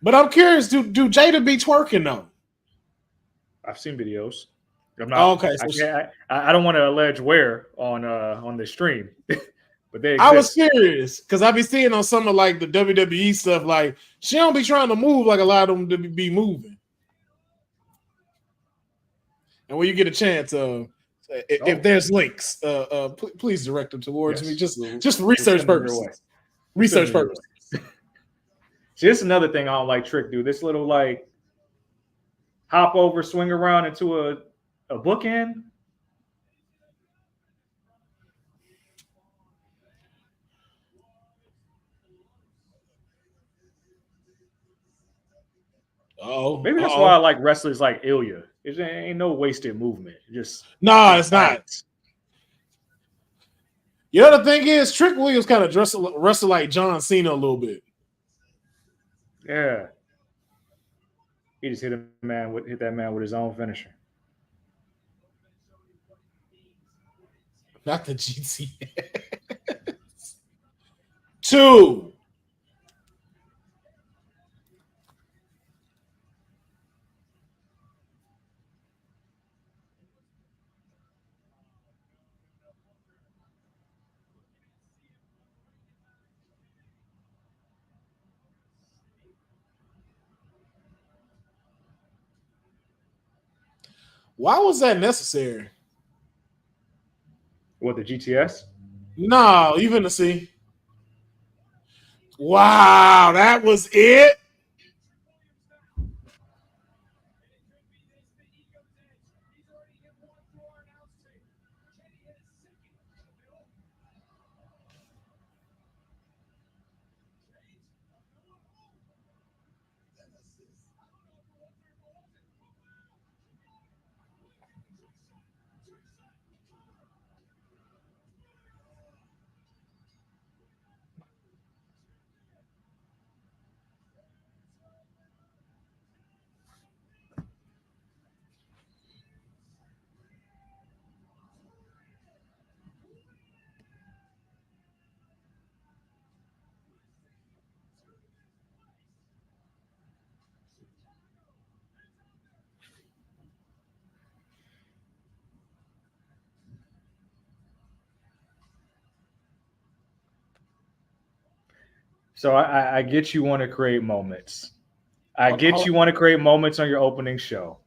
But I'm curious, do Jada be twerking though? I've seen videos. I'm not. Okay, so I don't want to allege where on the stream, but they exist. I was curious because I be seeing on some of like the WWE stuff, like she don't be trying to move like a lot of them to be moving. And when you get a chance, if there's links, please direct them towards me. Just for research purposes. Research purposes. See, this is another thing I don't like Trick do. This little like hop over, swing around into a bookend. Maybe that's why I like wrestlers like Ilya. It ain't no wasted movement. It's not. The other thing is Trick Williams kind of wrestle like John Cena a little bit. Yeah. He just hit that man with his own finisher. Not the GTS. 2. Why was that necessary? What, the GTS? No, you finna see. Wow, that was it? So I get you want to create moments. I get you want to create moments on your opening show.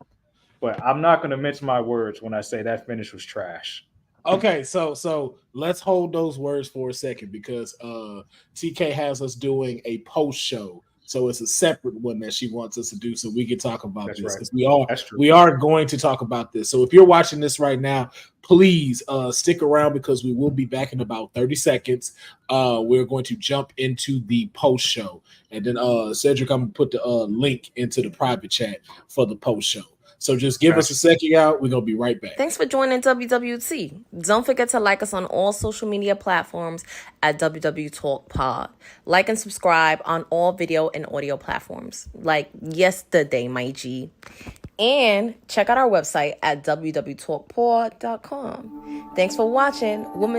But I'm not going to mince my words when I say that finish was trash. Okay, so let's hold those words for a second because TK has us doing a post show. So it's a separate one that she wants us to do so we can talk about That's this right. because That's true. we are going to talk about this. So if you're watching this right now, please stick around because we will be back in about 30 seconds. We're going to jump into the post show, and then Cedric, I'm gonna put the link into the private chat for the post show. So just give us a second out. We're going to be right back. Thanks for joining WWT. Don't forget to like us on all social media platforms at WW Talk Pod. Like and subscribe on all video and audio platforms like yesterday, my G. And check out our website at www.talkpod.com. Thanks for watching. Women